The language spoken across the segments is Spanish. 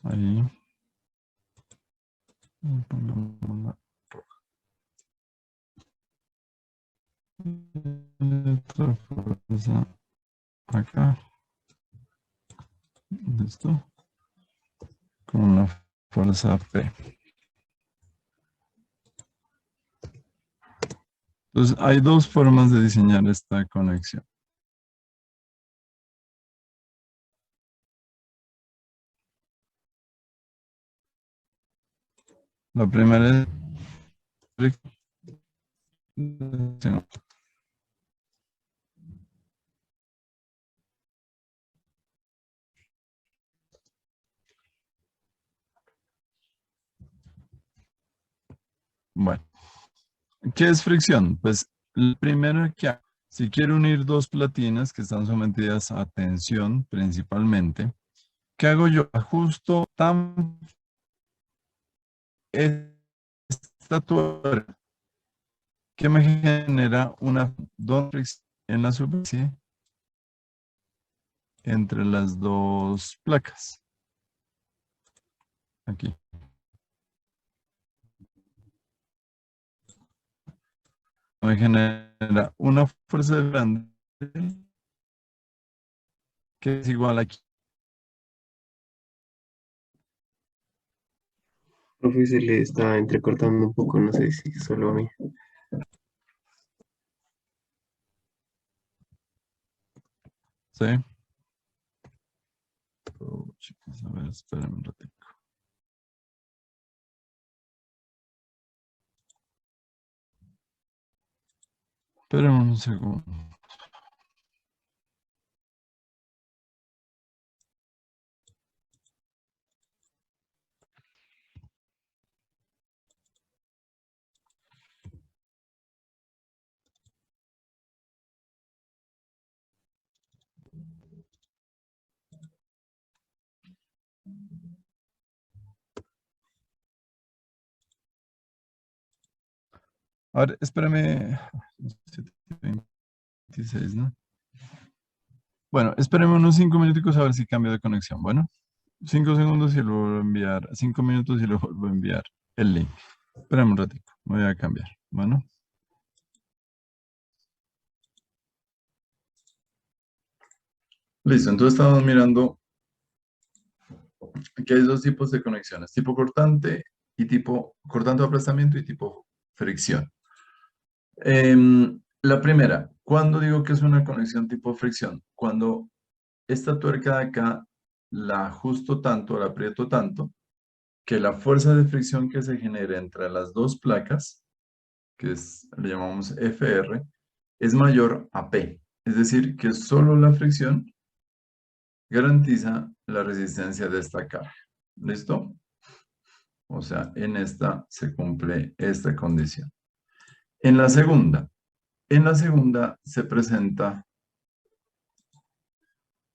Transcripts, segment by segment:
Ahí. Pongamos otra fuerza acá. Listo. Con una fuerza P. Entonces, hay dos formas de diseñar esta conexión. La primera es fricción. Bueno, ¿qué es fricción? Pues lo primero que hago, si quiero unir dos platinas que están sometidas a tensión principalmente, ¿qué hago yo? Ajusto tan esta tuerca que me genera una dos fricción en la superficie entre las dos placas. Aquí. Me genera una fuerza grande que es igual aquí. Profe, se le está entrecortando un poco, no sé si solo a mí. ¿Sí? Oh, chicos, a ver, espérenme un ratito. Espérenme un segundo. A ver, espérame. 7:26, ¿no? Bueno, espéreme unos 5 minuticos a ver si cambio de conexión. Bueno, 5 segundos y lo vuelvo a enviar. 5 minutos y lo vuelvo a enviar el link. Espérame un ratito. Voy a cambiar. Bueno. Listo, entonces estamos mirando que hay dos tipos de conexiones, tipo cortante y tipo cortante de aplastamiento y tipo fricción. La primera, ¿cuándo digo que es una conexión tipo fricción? Cuando esta tuerca de acá la ajusto tanto, la aprieto tanto, que la fuerza de fricción que se genera entre las dos placas, que es, le llamamos FR, es mayor a P. Es decir, que solo la fricción garantiza la resistencia de esta carga. ¿Listo? O sea, en esta se cumple esta condición. En la segunda se presenta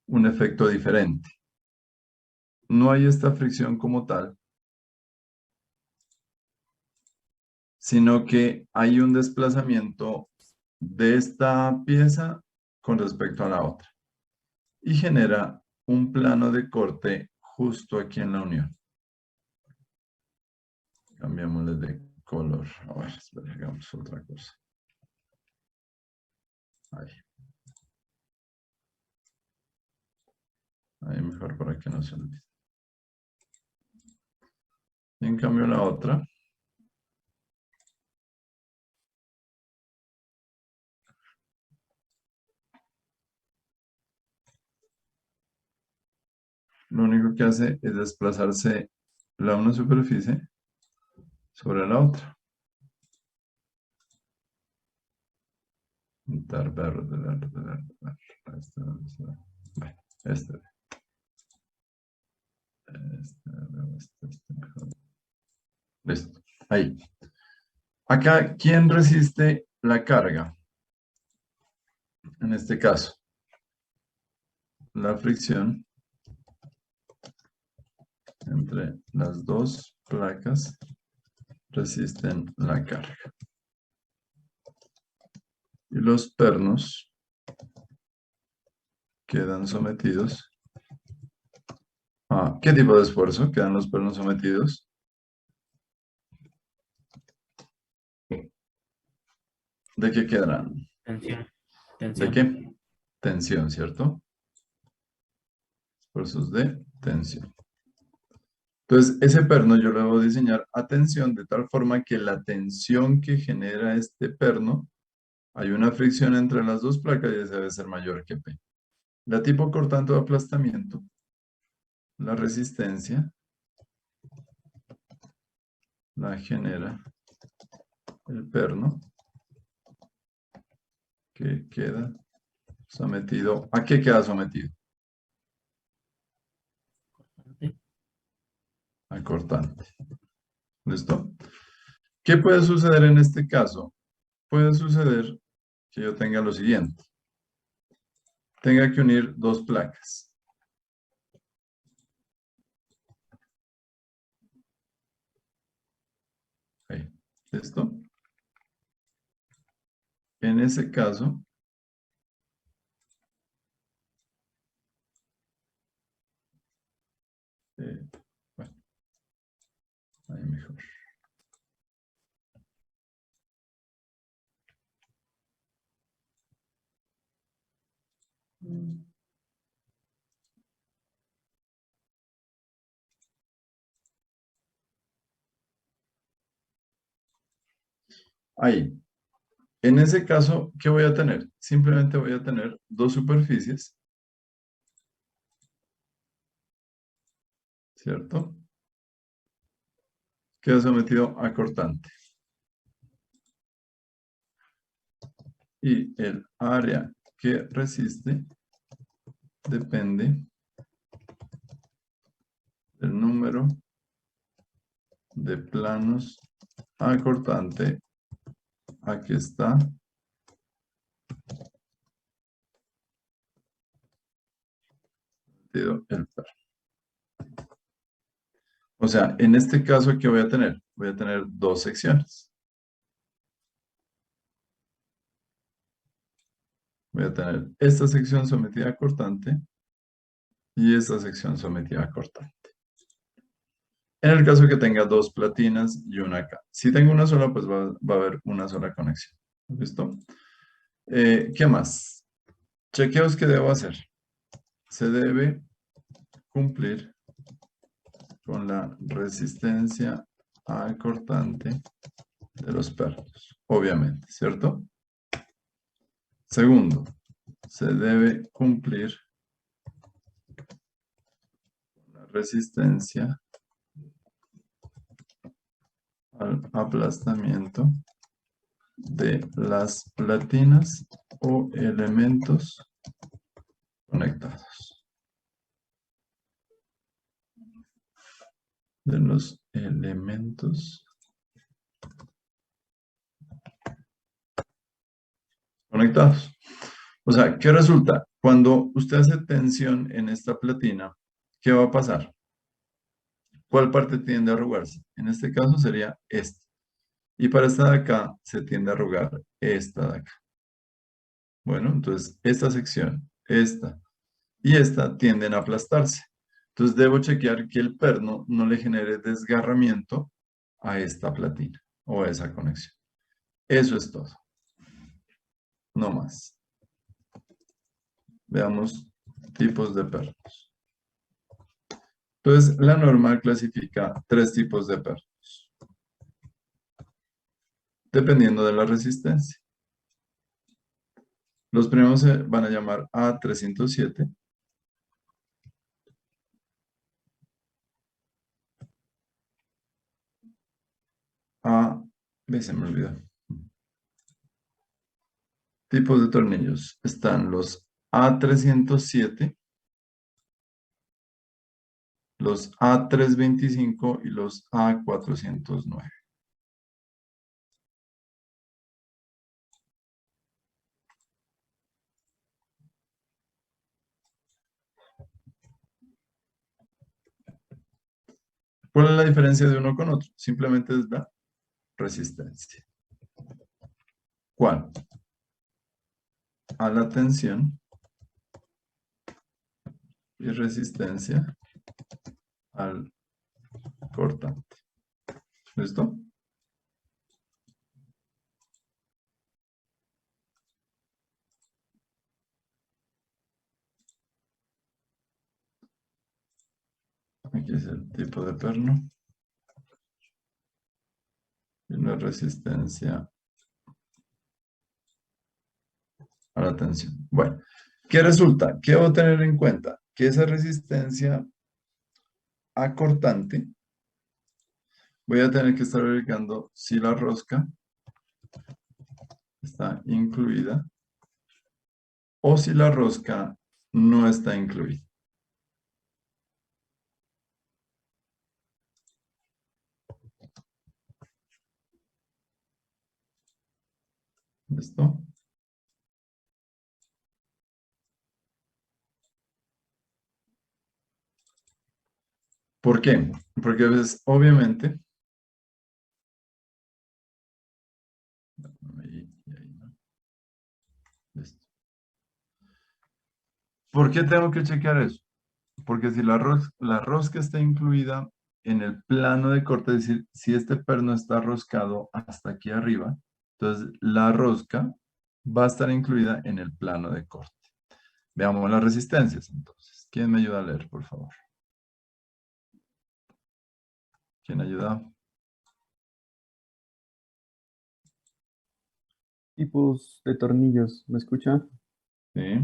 un efecto diferente. No hay esta fricción como tal, sino que hay un desplazamiento de esta pieza con respecto a la otra y genera un plano de corte justo aquí en la unión. Cambiémosle de color. A ver, espera, hagamos otra cosa. Ahí. Ahí mejor para que no se olvide. Y en cambio la otra. Lo único que hace es desplazarse la una superficie sobre la otra. Pintar verde, verde, verde, verde. Bueno, este mejor. Listo. Ahí. Acá, ¿quién resiste la carga? En este caso, la fricción entre las dos placas resisten la carga. Y los pernos quedan sometidos ¿Qué tipo de esfuerzo quedan los pernos sometidos? ¿De qué quedarán? Tensión. ¿De Tensión. qué? Tensión, ¿cierto? Esfuerzos de tensión. Entonces, ese perno yo lo debo diseñar a tensión de tal forma que la tensión que genera este perno, hay una fricción entre las dos placas y esa debe ser mayor que P. La tipo cortante o aplastamiento, la resistencia, la genera el perno que queda sometido. ¿A qué queda sometido? A cortante. ¿Listo? ¿Qué puede suceder en este caso? Puede suceder que yo tenga lo siguiente. Tenga que unir dos placas. Ahí. ¿Listo? En ese caso, bueno, ahí mejor. Ahí. En ese caso, ¿qué voy a tener? Simplemente voy a tener dos superficies, ¿cierto? Queda sometido a cortante. Y el área que resiste depende del número de planos a cortante a que está sometido el perno. O sea, en este caso, ¿qué voy a tener? Voy a tener dos secciones. Voy a tener esta sección sometida a cortante y esta sección sometida a cortante. En el caso que tenga dos platinas y una acá. Si tengo una sola, pues va a haber una sola conexión. ¿Listo? ¿Qué más? Chequeos que debo hacer. Se debe cumplir con la resistencia a cortante de los pernos, obviamente, ¿cierto? Segundo, se debe cumplir con la resistencia al aplastamiento de las platinas o elementos conectados. De los elementos conectados. O sea, ¿qué resulta? Cuando usted hace tensión en esta platina, ¿qué va a pasar? ¿Cuál parte tiende a arrugarse? En este caso sería esta. Y para esta de acá se tiende a arrugar esta de acá. Bueno, entonces esta sección, esta y esta tienden a aplastarse. Entonces debo chequear que el perno no le genere desgarramiento a esta platina o a esa conexión. Eso es todo. No más. Veamos tipos de pernos. Entonces, la norma clasifica tres tipos de pernos, dependiendo de la resistencia. Los primeros se van a llamar A307. Se me olvidó. Tipos de tornillos. Están los A307, los A325 y los A409. ¿Cuál es la diferencia de uno con otro? Simplemente es la resistencia. ¿Cuál? A la tensión y resistencia al cortante. ¿Listo? Aquí es el tipo de perno. Y la resistencia a la tensión. Bueno, ¿qué resulta? ¿Qué debo tener en cuenta? Que esa resistencia a cortante, voy a tener que estar verificando si la rosca está incluida o si la rosca no está incluida. ¿Listo? ¿Por qué? Porque a veces, obviamente, ahí no. Listo. ¿Por qué tengo que chequear eso? Porque si la rosca está incluida en el plano de corte, es decir, si este perno está roscado hasta aquí arriba, entonces la rosca va a estar incluida en el plano de corte. Veamos las resistencias entonces. ¿Quién me ayuda a leer, por favor? ¿Quién ayuda? Tipos de tornillos, ¿me escucha? Sí.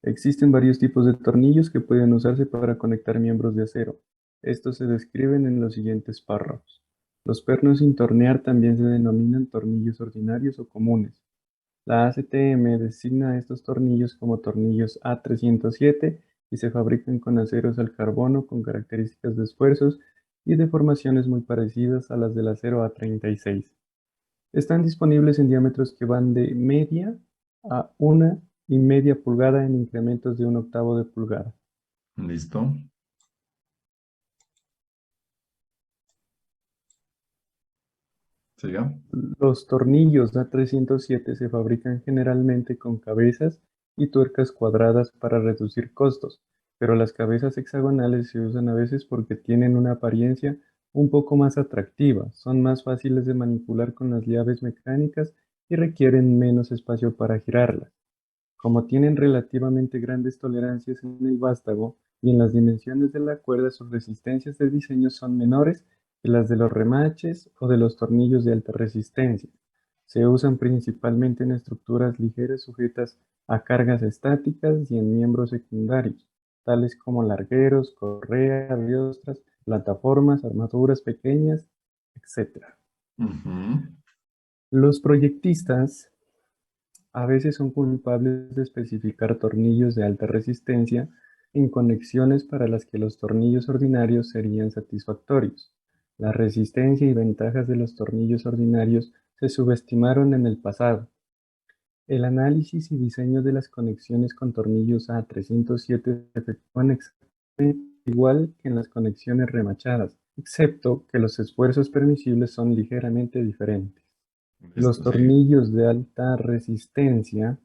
Existen varios tipos de tornillos que pueden usarse para conectar miembros de acero. Estos se describen en los siguientes párrafos. Los pernos sin tornear también se denominan tornillos ordinarios o comunes. La ACTM designa a estos tornillos como tornillos A307 y se fabrican con aceros al carbono con características de esfuerzos y deformaciones muy parecidas a las del acero A36. Están disponibles en diámetros que van de media a 1,5 pulgada en incrementos de 1/8 de pulgada. ¿Listo? Siga. Los tornillos A307 se fabrican generalmente con cabezas y tuercas cuadradas para reducir costos, pero las cabezas hexagonales se usan a veces porque tienen una apariencia un poco más atractiva, son más fáciles de manipular con las llaves mecánicas y requieren menos espacio para girarlas. Como tienen relativamente grandes tolerancias en el vástago y en las dimensiones de la cuerda, sus resistencias de diseño son menores que las de los remaches o de los tornillos de alta resistencia. Se usan principalmente en estructuras ligeras sujetas a cargas estáticas y en miembros secundarios, tales como largueros, correas, riostras, plataformas, armaduras pequeñas, etc. Ujú. Los proyectistas a veces son culpables de especificar tornillos de alta resistencia en conexiones para las que los tornillos ordinarios serían satisfactorios. La resistencia y ventajas de los tornillos ordinarios se subestimaron en el pasado. El análisis y diseño de las conexiones con tornillos A307 se efectúan exactamente igual que en las conexiones remachadas, excepto que los esfuerzos permisibles son ligeramente diferentes. Los Listo, sigue. tornillos de alta resistencia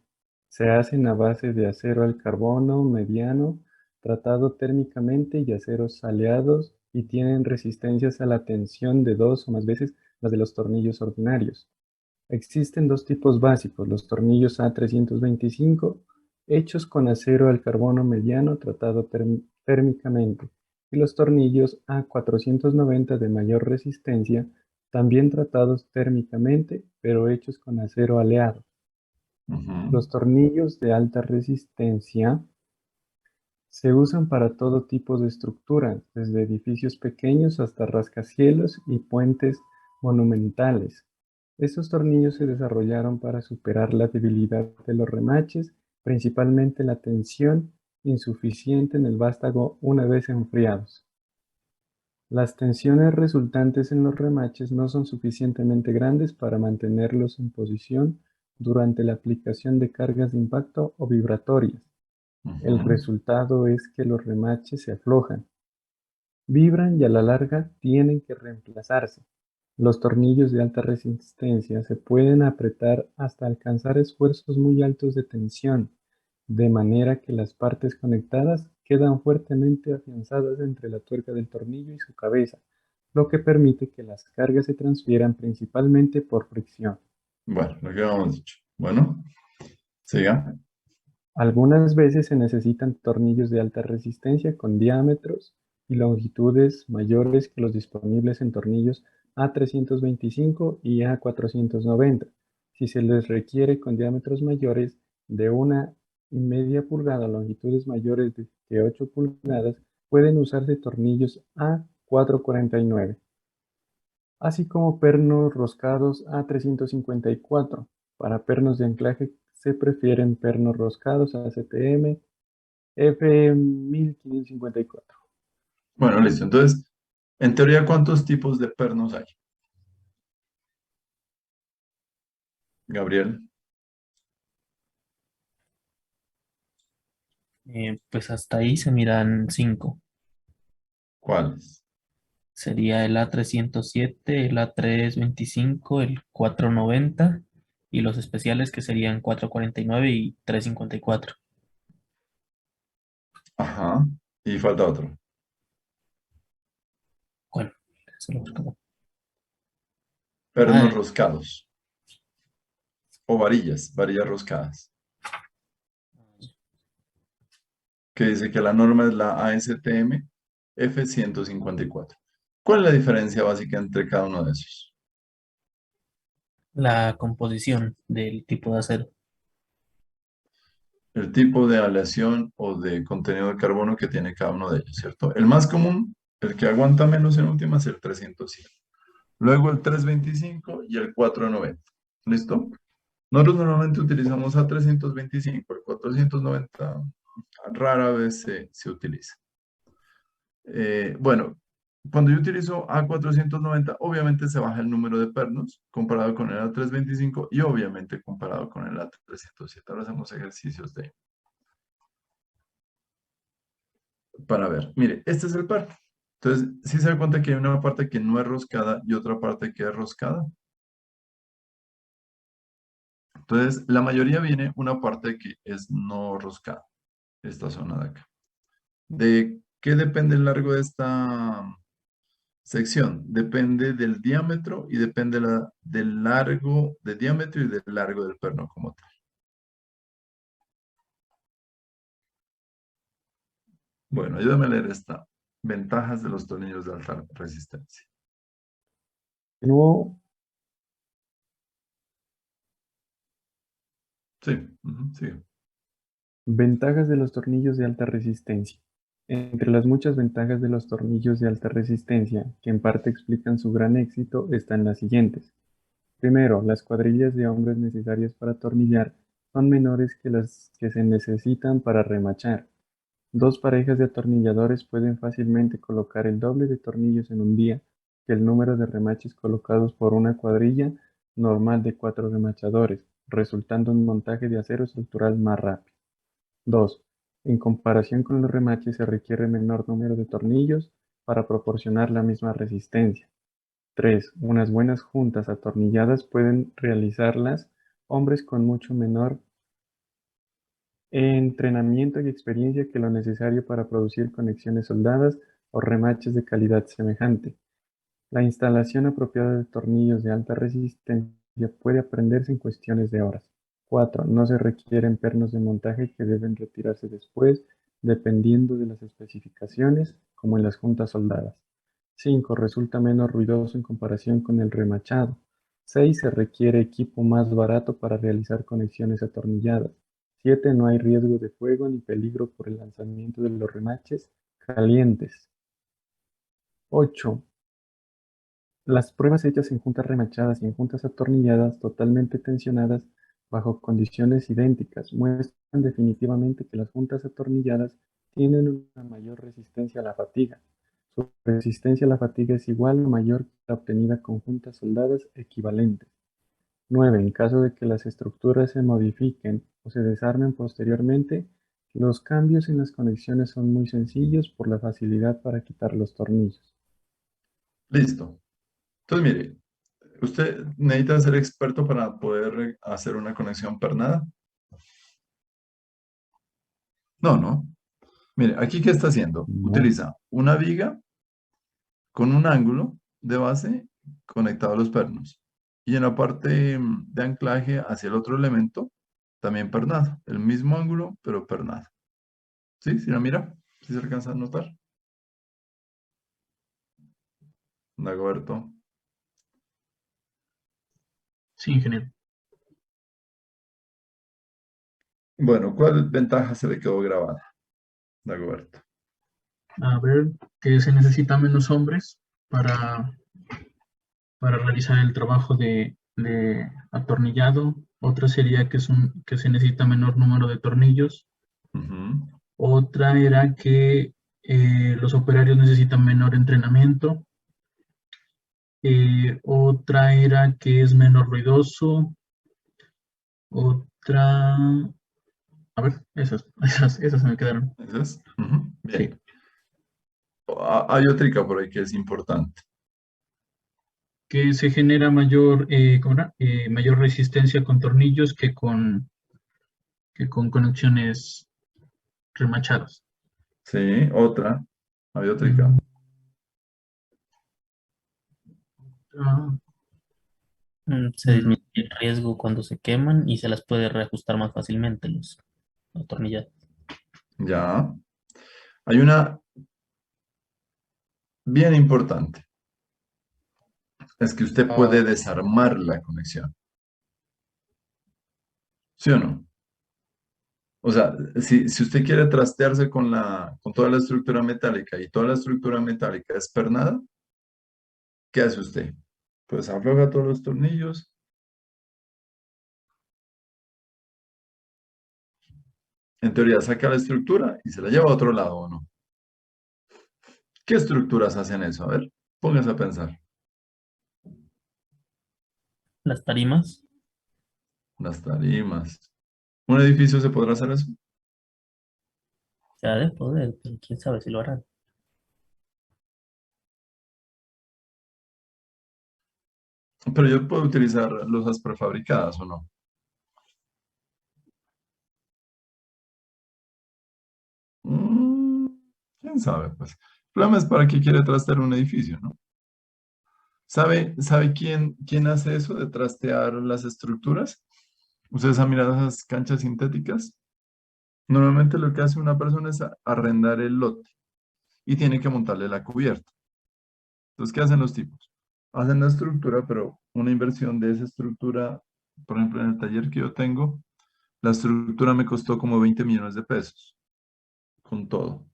se hacen a base de acero al carbono mediano tratado térmicamente y aceros aleados y tienen resistencias a la tensión de dos o más veces las de los tornillos ordinarios. Existen dos tipos básicos, los tornillos A325 hechos con acero al carbono mediano tratado térmicamente y los tornillos A490 de mayor resistencia también tratados térmicamente, pero hechos con acero aleado. Ujú. Los tornillos de alta resistencia se usan para todo tipo de estructuras, desde edificios pequeños hasta rascacielos y puentes monumentales. Estos tornillos se desarrollaron para superar la debilidad de los remaches, principalmente la tensión insuficiente en el vástago una vez enfriados. Las tensiones resultantes en los remaches no son suficientemente grandes para mantenerlos en posición durante la aplicación de cargas de impacto o vibratorias. El Ujú. resultado es que los remaches se aflojan, vibran y a la larga tienen que reemplazarse. Los tornillos de alta resistencia se pueden apretar hasta alcanzar esfuerzos muy altos de tensión. de manera que las partes conectadas quedan fuertemente afianzadas entre la tuerca del tornillo y su cabeza, lo que permite que las cargas se transfieran principalmente por fricción. Bueno, lo que habíamos dicho. Bueno, siga. Algunas veces se necesitan tornillos de alta resistencia con diámetros y longitudes mayores que los disponibles en tornillos A325 y A490. Si se les requiere con diámetros mayores de 1,5 pulgada o longitudes mayores que 8 pulgadas, pueden usarse tornillos A449, así como pernos roscados A354. Para pernos de anclaje se prefieren pernos roscados ACTM F1554. Bueno, listo. Entonces, en teoría, ¿cuántos tipos de pernos hay? Gabriel, Pues hasta ahí se miran cinco. ¿cuáles? Sería el A307, el A325, el 490 y los especiales que serían 449 y 354. Ajá. Y falta otro. Bueno, eso lo buscamos. Pernos Ah, roscados o varillas roscadas. Que dice que la norma es la ASTM F154. ¿Cuál es la diferencia básica entre cada uno de esos? la composición del tipo de acero. El tipo de aleación o de contenido de carbono que tiene cada uno de ellos, ¿cierto? El más común, el que aguanta menos en última, es el 307. Luego el 325 y el 490. ¿Listo? Nosotros normalmente utilizamos A325, el 490 rara vez se utiliza. Bueno, cuando yo utilizo A490, obviamente se baja el número de pernos comparado con el A325 y obviamente comparado con el A307. Ahora hacemos ejercicios para ver. Mire, este es el par. Entonces, si se da cuenta que hay una parte que no es roscada y otra parte que es roscada. Entonces, la mayoría viene una parte que es no roscada, esta zona de acá. ¿De qué depende el largo de esta sección? Depende del diámetro y depende del largo, del diámetro y del largo del perno como tal. Bueno, ayúdame a leer esta. Ventajas de los tornillos de alta resistencia. De nuevo, Sí, sí. ventajas de los tornillos de alta resistencia. Entre las muchas ventajas de los tornillos de alta resistencia, que en parte explican su gran éxito, están las siguientes. Primero, las cuadrillas de hombres necesarias para atornillar son menores que las que se necesitan para remachar. Dos parejas de atornilladores pueden fácilmente colocar el doble de tornillos en un día que el número de remaches colocados por una cuadrilla normal de 4 remachadores, resultando un montaje de acero estructural más rápido. 2. En comparación con los remaches se requiere menor número de tornillos para proporcionar la misma resistencia. 3. Unas buenas juntas atornilladas pueden realizarlas hombres con mucho menor entrenamiento y experiencia que lo necesario para producir conexiones soldadas o remaches de calidad semejante. La instalación apropiada de tornillos de alta resistencia puede aprenderse en cuestiones de horas. 4. No se requieren pernos de montaje que deben retirarse después, dependiendo de las especificaciones, como en las juntas soldadas. 5. Resulta menos ruidoso en comparación con el remachado. 6. Se requiere equipo más barato para realizar conexiones atornilladas. 7. No hay riesgo de fuego ni peligro por el lanzamiento de los remaches calientes. 8. Las pruebas hechas en juntas remachadas y en juntas atornilladas totalmente tensionadas bajo condiciones idénticas muestran definitivamente que las juntas atornilladas tienen una mayor resistencia a la fatiga. Su resistencia a la fatiga es igual o mayor que la obtenida con juntas soldadas equivalentes. 9. En caso de que las estructuras se modifiquen o se desarmen posteriormente, los cambios en las conexiones son muy sencillos por la facilidad para quitar los tornillos. Listo. Entonces, mire, usted necesita ser experto para poder hacer una conexión pernada. No, no. Mire, aquí ¿qué está haciendo? No. Utiliza una viga con un ángulo de base conectado a los pernos. Y en la parte de anclaje hacia el otro elemento, también pernado. El mismo ángulo, pero pernado. ¿Sí? ¿Sí la mira? ¿Sí se alcanza a notar? Dagoberto. Sí, ingeniero. Bueno, ¿cuál ventaja se le quedó grabada, Dagoberto? A ver, que se necesita menos hombres para, para realizar el trabajo de atornillado. Otra sería que se necesita menor número de tornillos. Ujú. Otra era que los operarios necesitan menor entrenamiento. Otra era que es menos ruidoso. Otra, a ver, esas se me quedaron. ¿Eso es? Ujú. Sí, Bien. Hay otra por ahí que es importante. que se genera mayor, ¿cómo era? Mayor resistencia con tornillos que con conexiones remachadas. Sí, otra. Hay otra. Mm, ah, Se disminuye el riesgo cuando se queman y se las puede reajustar más fácilmente los atornillados. Ya. Hay una bien importante. Es que usted puede desarmar la conexión. ¿Sí o no? O sea, si usted quiere trastearse con toda la estructura metálica y toda la estructura metálica es pernada, ¿qué hace usted? Pues afloja todos los tornillos. En teoría saca la estructura y se la lleva a otro lado, ¿o no? ¿Qué estructuras hacen eso? A ver, póngase a pensar. Las tarimas, Las tarimas. ¿Un edificio se podrá hacer eso? se ha de poder, pero quién sabe si lo harán. Pero yo puedo utilizar losas prefabricadas, ¿o no? Mm, ¿Quién sabe? Pues el problema es para qué quiere trastear un edificio, ¿no? ¿Sabe quién hace eso de trastear las estructuras? ¿Ustedes han mirado esas canchas sintéticas? Normalmente lo que hace una persona es arrendar el lote y tiene que montarle la cubierta. Entonces, ¿qué hacen los tipos? Hacen la estructura, pero una inversión de esa estructura, por ejemplo, en el taller que yo tengo, la estructura me costó como 20 millones de pesos, con todo.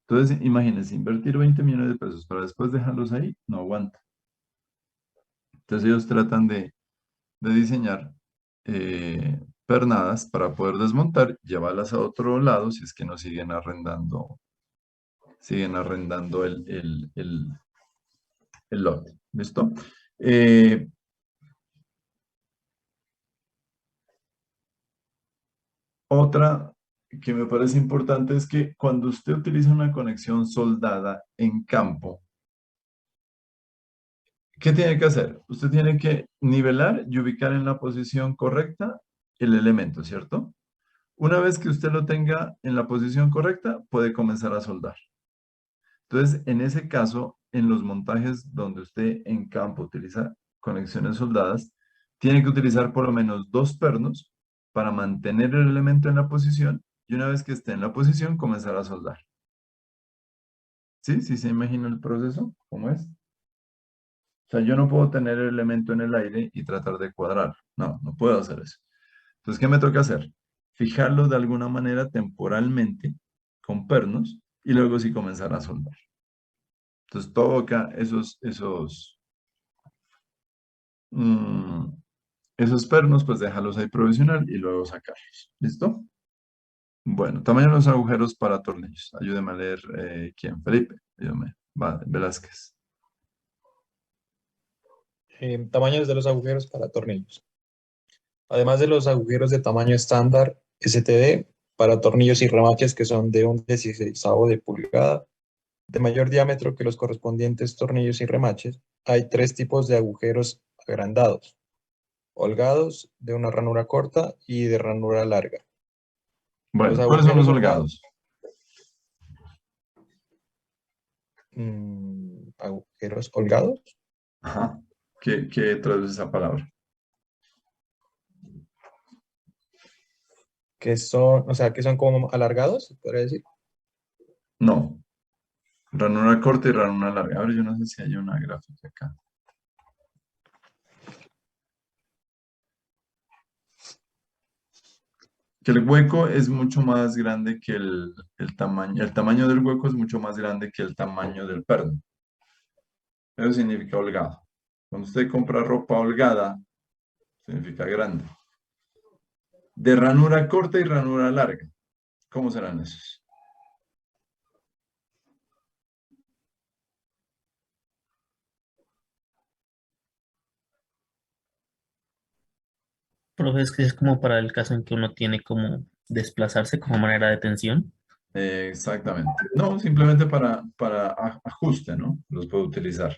Entonces, imagínense, invertir 20 millones de pesos para después dejarlos ahí, no aguanta. Entonces, ellos tratan de diseñar pernadas para poder desmontar, llevarlas a otro lado si es que no siguen arrendando el lote. ¿Listo? Eh, Otra que me parece importante es que cuando usted utiliza una conexión soldada en campo, ¿qué tiene que hacer? Usted tiene que nivelar y ubicar en la posición correcta el elemento, ¿cierto? Una vez que usted lo tenga en la posición correcta, puede comenzar a soldar. Entonces, en ese caso, en los montajes donde usted en campo utiliza conexiones soldadas, tiene que utilizar por lo menos dos pernos para mantener el elemento en la posición y una vez que esté en la posición, comenzar a soldar. ¿Sí? ¿Sí se imagina el proceso? ¿Cómo es? O sea, yo no puedo tener el elemento en el aire y tratar de cuadrar. No, no puedo hacer eso. Entonces, ¿qué me toca hacer? Fijarlo de alguna manera temporalmente con pernos y luego sí comenzar a soldar. Entonces, todo acá, mm, esos pernos, pues déjalos ahí provisional y luego sacarlos. ¿Listo? Bueno, tamaño de los agujeros para tornillos. Ayúdeme a leer, ¿quién? Felipe, ayúdame. Velázquez. Tamaños de los agujeros para tornillos. Además de los agujeros de tamaño estándar STD para tornillos y remaches que son de 1/16 de pulgada, de mayor diámetro que los correspondientes tornillos y remaches, hay tres tipos de agujeros agrandados: holgados, de una ranura corta y de ranura larga. Bueno, Los ¿cuáles son los agujeros holgados? Agujeros holgados, Ajá. ¿Qué traduce esa palabra? que son, o sea, que son como alargados, se podría decir. No. Ranura corta y ranura larga. Ahora yo no sé si hay una gráfica acá. Que el hueco es mucho más grande que el tamaño. El tamaño del hueco es mucho más grande que el tamaño del perno. Eso significa holgado. Cuando usted compra ropa holgada, significa grande. De ranura corta y ranura larga. ¿Cómo serán esos? Profe, es que es como para el caso en que uno tiene como desplazarse como manera de tensión. Exactamente. No, simplemente para ajuste, ¿no? Los puedo utilizar.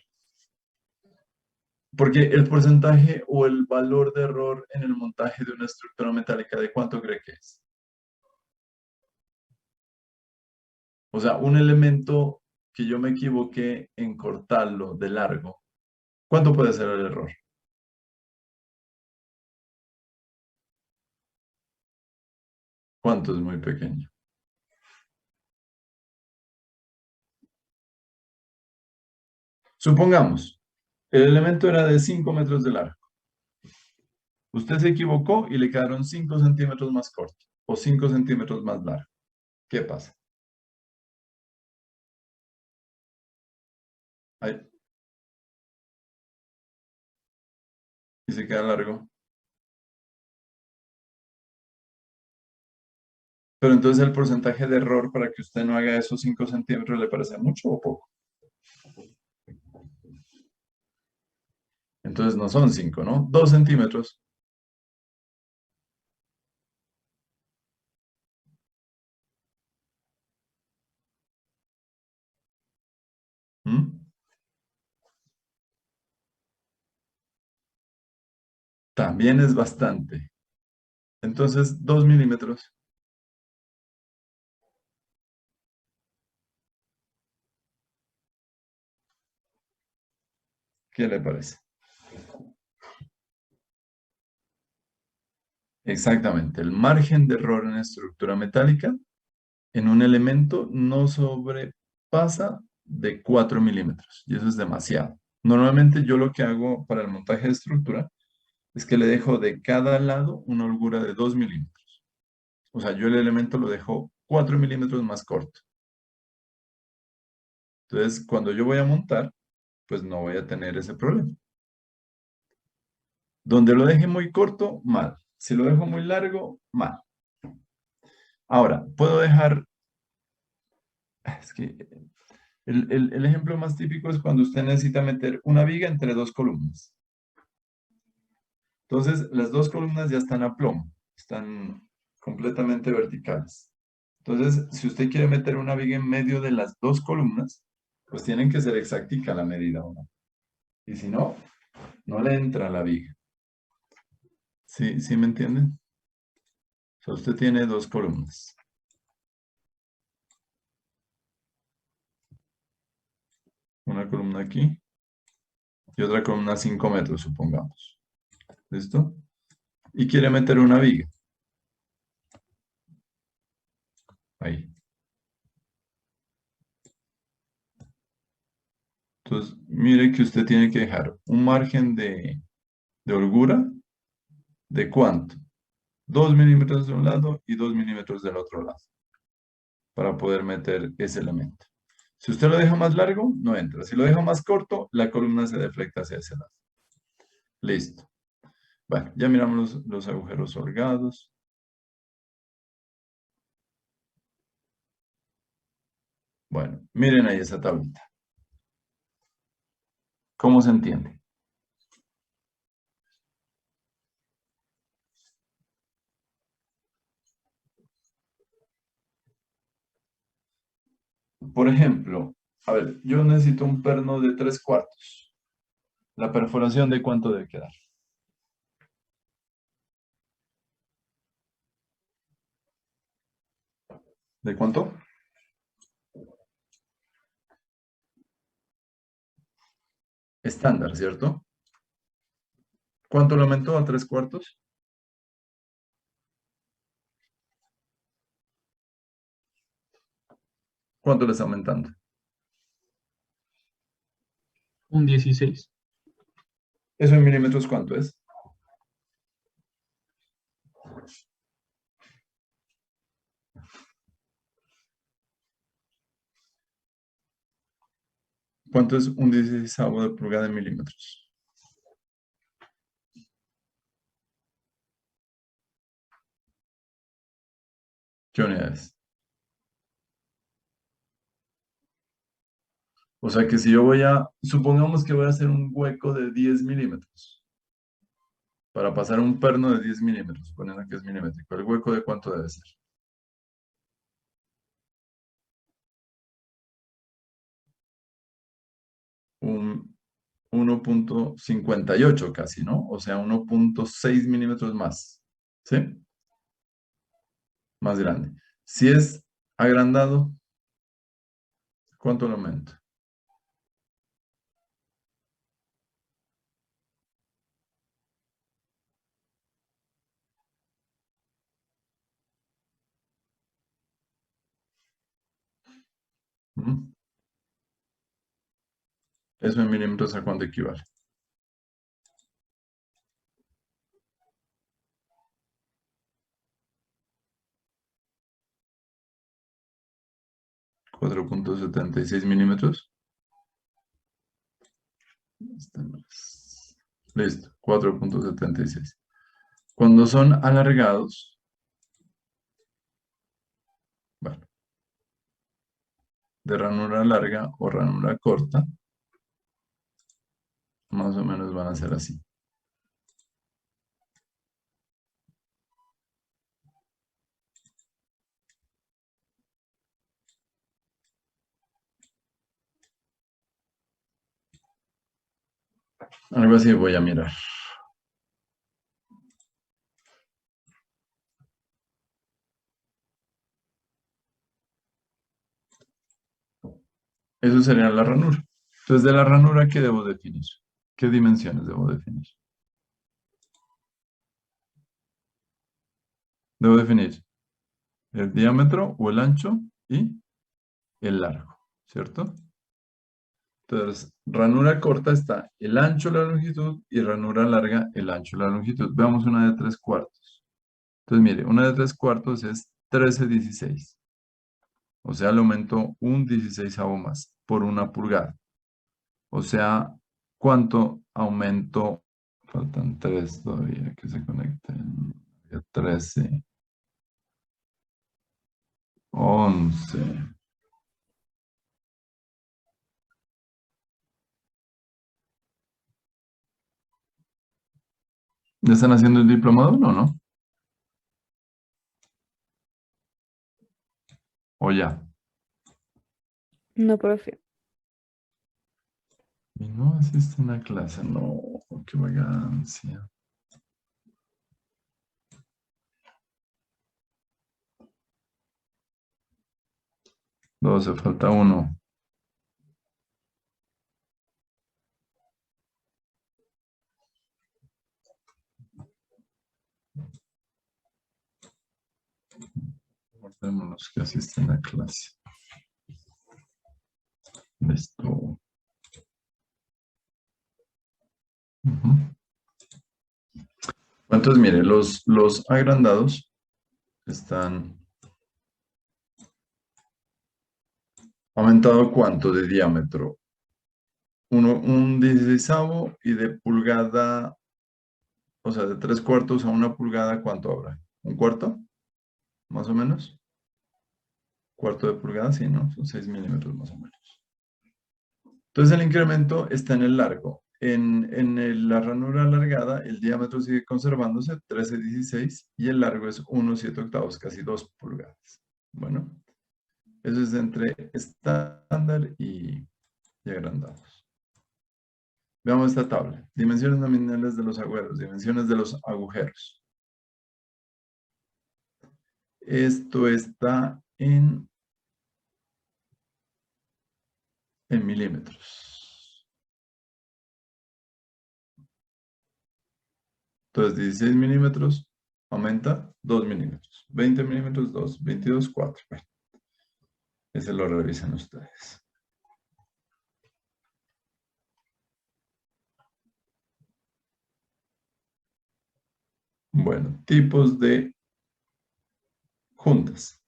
Porque el porcentaje o el valor de error en el montaje de una estructura metálica, ¿de cuánto cree que es? O sea, un elemento que yo me equivoqué en cortarlo de largo, ¿cuánto puede ser el error? ¿Cuánto es muy pequeño? Supongamos, el elemento era de 5 metros de largo. Usted se equivocó y le quedaron 5 centímetros más corto o 5 centímetros más largo. ¿Qué pasa? Ahí, y se queda largo. Pero entonces el porcentaje de error para que usted no haga esos 5 centímetros le parece mucho o poco. Entonces no son 5, ¿no? 2 centímetros. ¿Mm? También es bastante. Entonces, 2 milímetros. ¿Qué le parece? Exactamente. El margen de error en estructura metálica en un elemento no sobrepasa de 4 milímetros. Y eso es demasiado. Normalmente yo lo que hago para el montaje de estructura es que le dejo de cada lado una holgura de 2 milímetros. O sea, yo el elemento lo dejo 4 milímetros más corto. Entonces, cuando yo voy a montar, pues no voy a tener ese problema. Donde lo deje muy corto, mal. Si lo dejo muy largo, mal. Ahora, puedo dejar, es que el ejemplo más típico es cuando usted necesita meter una viga entre dos columnas. Entonces, las dos columnas ya están a plomo, están completamente verticales. Entonces, si usted quiere meter una viga en medio de las dos columnas, pues tienen que ser exactica la medida, ¿o no? Y si no, no le entra la viga. ¿Sí, sí me entienden? O sea, usted tiene dos columnas. Una columna aquí y otra columna a 5 metros, supongamos. ¿Listo? Y quiere meter una viga. Ahí. Entonces, mire que usted tiene que dejar un margen de holgura de ¿cuánto? 2 milímetros de un lado y 2 milímetros del otro lado para poder meter ese elemento. Si usted lo deja más largo, no entra. Si lo deja más corto, la columna se deflecta hacia ese lado. Listo. Bueno, ya miramos los agujeros holgados. Bueno, miren ahí esa tablita. ¿Cómo se entiende? Por ejemplo, a ver, yo necesito un perno de 3/4. ¿La perforación de cuánto debe quedar? ¿De cuánto? Estándar, ¿cierto? ¿Cuánto lo aumentó a 3/4? ¿Cuánto le está aumentando? Un 16. ¿Eso en milímetros cuánto es? ¿Cuánto es un 16avo de pulgada en milímetros? ¿Qué unidades? O sea que si yo supongamos que voy a hacer un hueco de 10 milímetros para pasar un perno de 10 milímetros, suponiendo que es milimétrico. ¿El hueco de cuánto debe ser? Un 1.58 casi, ¿no? O sea, 1.6 milímetros más. ¿Sí? Más grande. Si es agrandado, ¿cuánto lo aumento? ¿Mm? ¿Eso en milímetros a cuánto equivale? 4.76 milímetros. Listo, 4.76. Cuando son alargados, bueno, de ranura larga o ranura corta, más o menos van a ser así. Algo así voy a mirar. Eso sería la ranura. Entonces, de la ranura, ¿qué debo definir? ¿Qué dimensiones debo definir? Debo definir el diámetro o el ancho y el largo, ¿cierto? Entonces, ranura corta está el ancho, la longitud, y ranura larga, el ancho, la longitud. Veamos una de 3/4. Entonces, mire, una de 3/4 es 13/16. O sea, le aumento un 16avo más por 1 pulgada. O sea, ¿cuánto aumento? Faltan 3 todavía que se conecten. 13, 11. ¿Ya están haciendo el diplomado? No, ¿no? ¿O ya? No, profe. Y no asisten a clase. No, qué vagancia. 12, falta 1. Guardémonos que asisten a clase. Listo. Entonces, mire, los agrandados están aumentado ¿cuánto de diámetro? Un 16avo y de pulgada, o sea, de 3/4 a 1 pulgada, ¿cuánto habrá? ¿Un cuarto? Más o menos. Cuarto de pulgada, sí, ¿no? Son 6 milímetros más o menos. Entonces el incremento está en el largo. La ranura alargada, el diámetro sigue conservándose, 13/16, y el largo es 1/7/8, casi 2 pulgadas. Bueno, eso es entre estándar y agrandados. Veamos esta tabla. Dimensiones nominales de los agujeros, dimensiones de los agujeros. Esto está en milímetros. Entonces, 16 milímetros aumenta 2 milímetros. 20 milímetros, 2. 22, 4. Bueno, ese lo revisan ustedes. Bueno, tipos de juntas.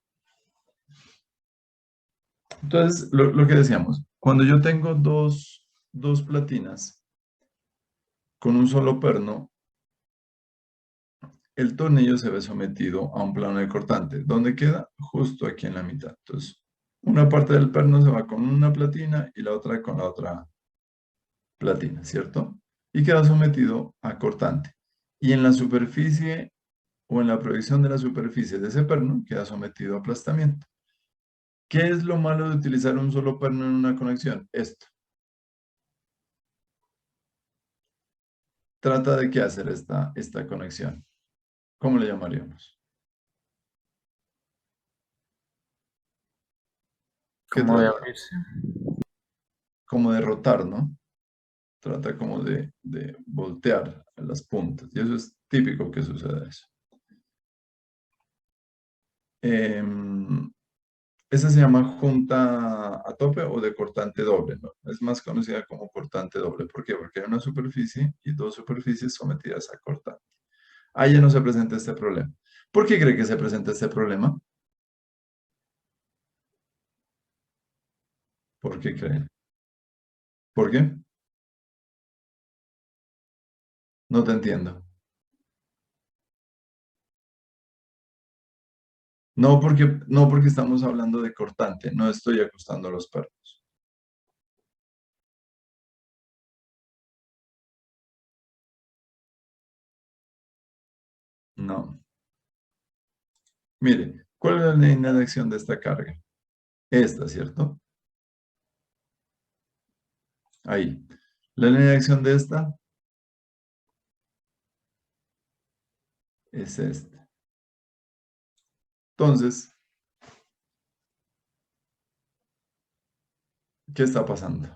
Entonces, lo que decíamos, cuando yo tengo dos platinas con un solo perno, el tornillo se ve sometido a un plano de cortante. ¿Dónde queda? Justo aquí en la mitad. Entonces, una parte del perno se va con una platina y la otra con la otra platina, ¿cierto? Y queda sometido a cortante. Y en la superficie o en la proyección de la superficie de ese perno queda sometido a aplastamiento. ¿Qué es lo malo de utilizar un solo perno en una conexión? Esto. Trata de qué hacer esta conexión. ¿Cómo le llamaríamos? ¿Qué Como de trata? abrirse. Como de rotar, ¿no? Trata como de voltear las puntas. Y eso es típico que suceda eso. Esa se llama junta a tope o de cortante doble, ¿no? Es más conocida como cortante doble. ¿Por qué? Porque hay una superficie y dos superficies sometidas a cortante. Ahí ya no se presenta este problema. ¿Por qué cree que se presenta este problema? ¿Por qué creen? ¿Por qué? No te entiendo. No porque estamos hablando de cortante, no estoy ajustando los pernos. No. Mire, ¿cuál es la línea de acción de esta carga? Esta, ¿cierto? Ahí. La línea de acción de esta es esta. Entonces, ¿qué está pasando?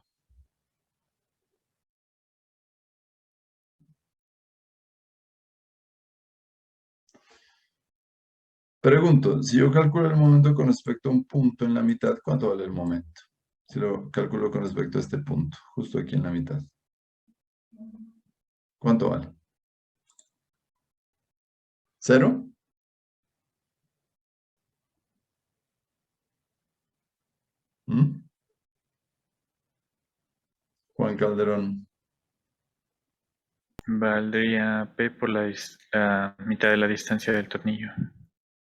Pregunto, si yo calculo el momento con respecto a un punto en la mitad, ¿cuánto vale el momento? Si lo calculo con respecto a este punto, justo aquí en la mitad. ¿Cuánto vale? ¿Cero? ¿Mm? Juan Calderón. Valdría P por la mitad de la distancia del tornillo.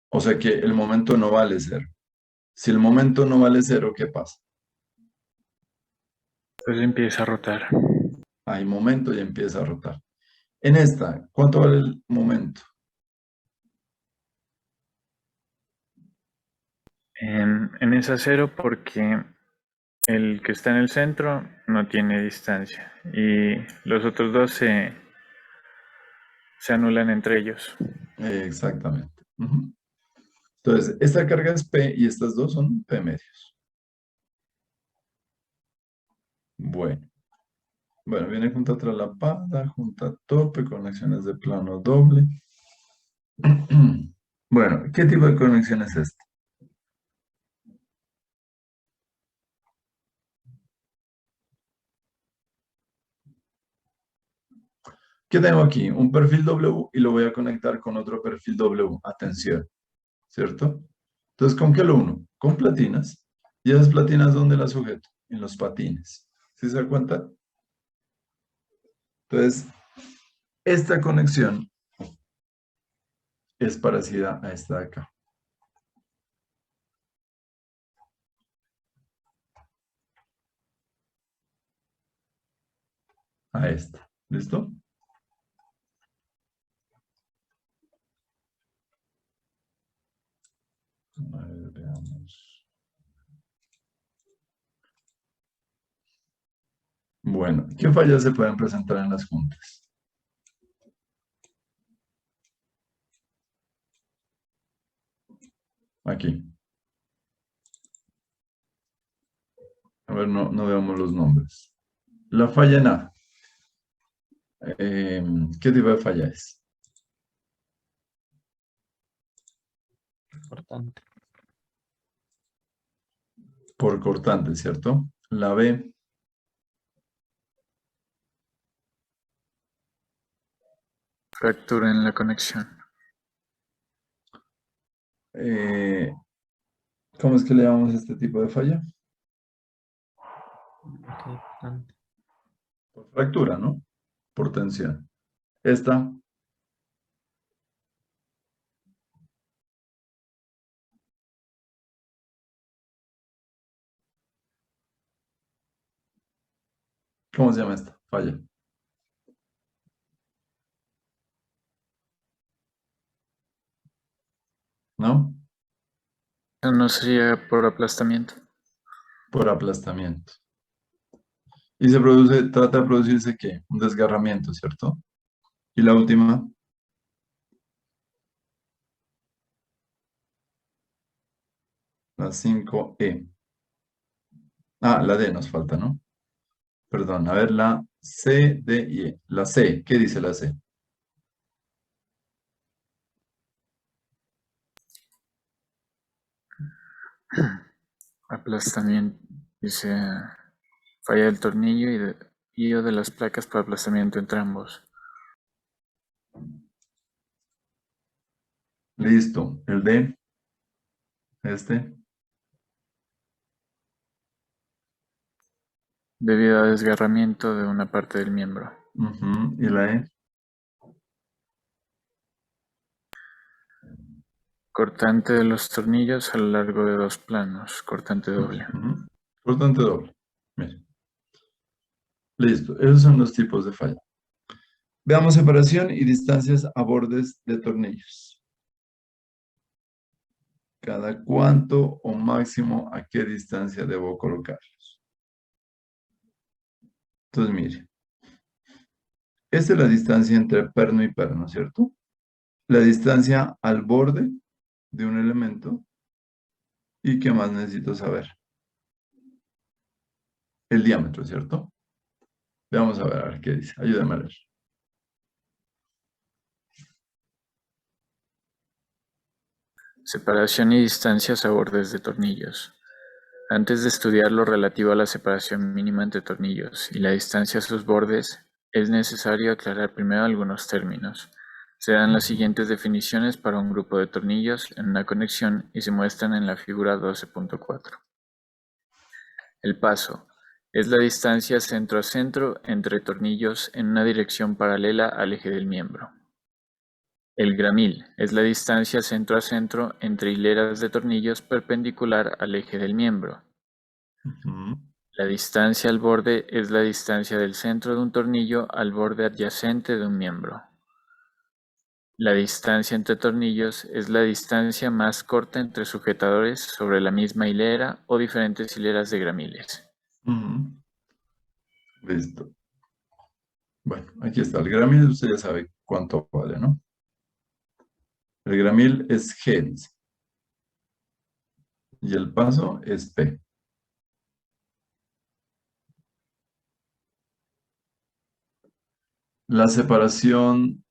O sea que el momento no vale cero. Si el momento no vale cero, ¿qué pasa? Pues empieza a rotar. Hay momento y empieza a rotar. En esta, ¿cuánto vale el momento? En esa cero porque el que está en el centro no tiene distancia y los otros dos se anulan entre ellos. Exactamente. Ujú. Entonces, esta carga es P y estas dos son P medios. Bueno. Bueno, viene junta traslapada, junta tope, conexiones de plano doble. Bueno, ¿qué tipo de conexión es esta? ¿Qué tengo aquí? Un perfil W y lo voy a conectar con otro perfil W. Atención, ¿cierto? Entonces, ¿con qué lo uno? Con platinas. ¿Y esas platinas dónde las sujeto? En los patines. ¿Sí se da cuenta? Entonces, esta conexión es parecida a esta de acá. A esta. ¿Listo? A ver, veamos. Bueno, ¿qué fallas se pueden presentar en las juntas? Aquí. A ver, no veamos los nombres. La falla en A. ¿Qué tipo de falla es? Importante. Por cortante, ¿cierto? La B. Fractura en la conexión. ¿Cómo es que le llamamos a este tipo de falla? Ok, importante. Por fractura, ¿no? Por tensión. Esta. ¿Cómo se llama esta? Falla. ¿No? Eso no sería por aplastamiento. Por aplastamiento. Y se produce, trata de producirse ¿qué? Un desgarramiento, ¿cierto? Y la última. La 5E. Ah, la D nos falta, ¿no? Perdón, a ver, la C, D y E. La C, ¿qué dice la C? Aplastamiento. Dice falla del tornillo y o de las placas por aplastamiento entre ambos. Listo. El D, este. Debido a desgarramiento de una parte del miembro. Ujú, y la E. Cortante de los tornillos a lo largo de 2 planos. Cortante doble. Ujú. Cortante doble. Mire. Listo. Esos son los tipos de falla. Veamos separación y distancias a bordes de tornillos. ¿Cada cuánto o máximo a qué distancia debo colocarlos? Entonces, mire. Esta es la distancia entre perno y perno, ¿cierto? La distancia al borde de un elemento. ¿Y qué más necesito saber? El diámetro, ¿cierto? Vamos a ver qué dice. Ayúdame a leer. Separación y distancias a bordes de tornillos. Antes de estudiar lo relativo a la separación mínima entre tornillos y la distancia a sus bordes, es necesario aclarar primero algunos términos. Se dan las siguientes definiciones para un grupo de tornillos en una conexión y se muestran en la figura 12.4. El paso es la distancia centro a centro entre tornillos en una dirección paralela al eje del miembro. El gramil es la distancia centro a centro entre hileras de tornillos perpendicular al eje del miembro. Ujú. La distancia al borde es la distancia del centro de un tornillo al borde adyacente de un miembro. La distancia entre tornillos es la distancia más corta entre sujetadores sobre la misma hilera o diferentes hileras de gramiles. Ujú. Listo. Bueno, aquí está. El gramil, usted ya sabe cuánto vale, ¿no? El gramil es G, dice. Y el paso es P. La separación.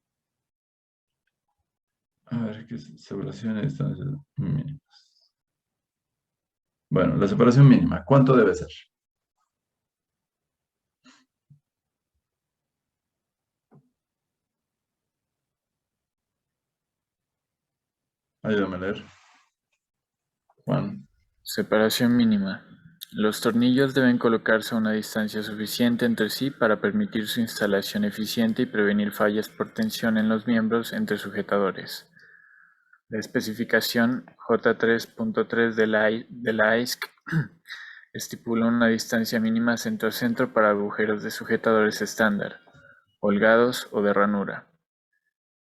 A ver, ¿qué es? Separación y distancia mínimas. Bueno, la separación mínima, ¿cuánto debe ser? Ayúdame a leer. Juan. Separación mínima. Los tornillos deben colocarse a una distancia suficiente entre sí para permitir su instalación eficiente y prevenir fallas por tensión en los miembros entre sujetadores. La especificación J3.3 de la AISC estipula una distancia mínima centro a centro para agujeros de sujetadores estándar, holgados o de ranura.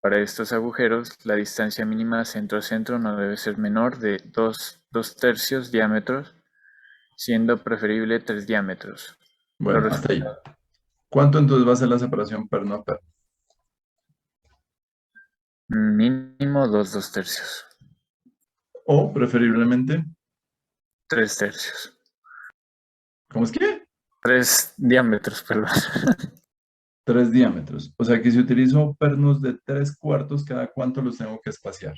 Para estos agujeros, la distancia mínima centro a centro no debe ser menor de 2/3 diámetros, siendo preferible 3 diámetros. Bueno, hasta ahí. ¿Cuánto entonces va a ser la separación perno a perno? Mínimo 2/2. O preferiblemente, 3/3. ¿Cómo es que? 3 diámetros, perdón. 3 diámetros. O sea que si utilizo pernos de 3/4, ¿cada cuánto los tengo que espaciar?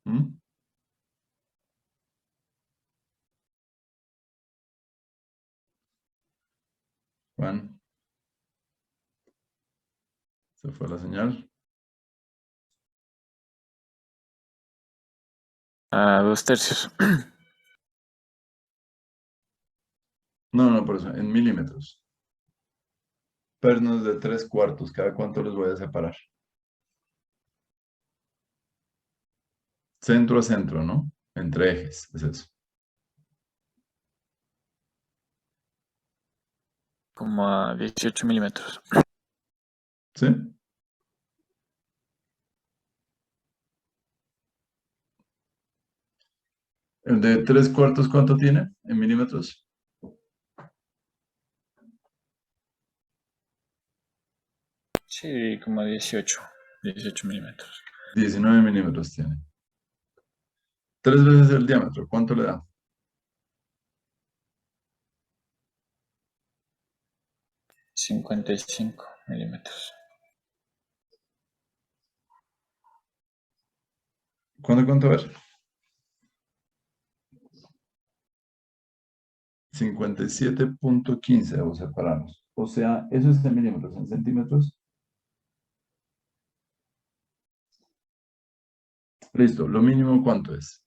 ¿Mm? Juan, se fue la señal. A 2/3. No, por eso, en milímetros. Pernos de 3/4, ¿cada cuánto los voy a separar? Centro a centro, ¿no? Entre ejes, es eso. Como a 18 milímetros. ¿Sí? ¿El de 3/4 cuánto tiene en milímetros? Sí, como a 18 milímetros. 19 milímetros tiene. 3 veces el diámetro, ¿cuánto le da? 55 milímetros. ¿Cuánto? A ver. 57.15 debo separarnos. O sea, eso es en milímetros, en centímetros. Listo, lo mínimo ¿cuánto es?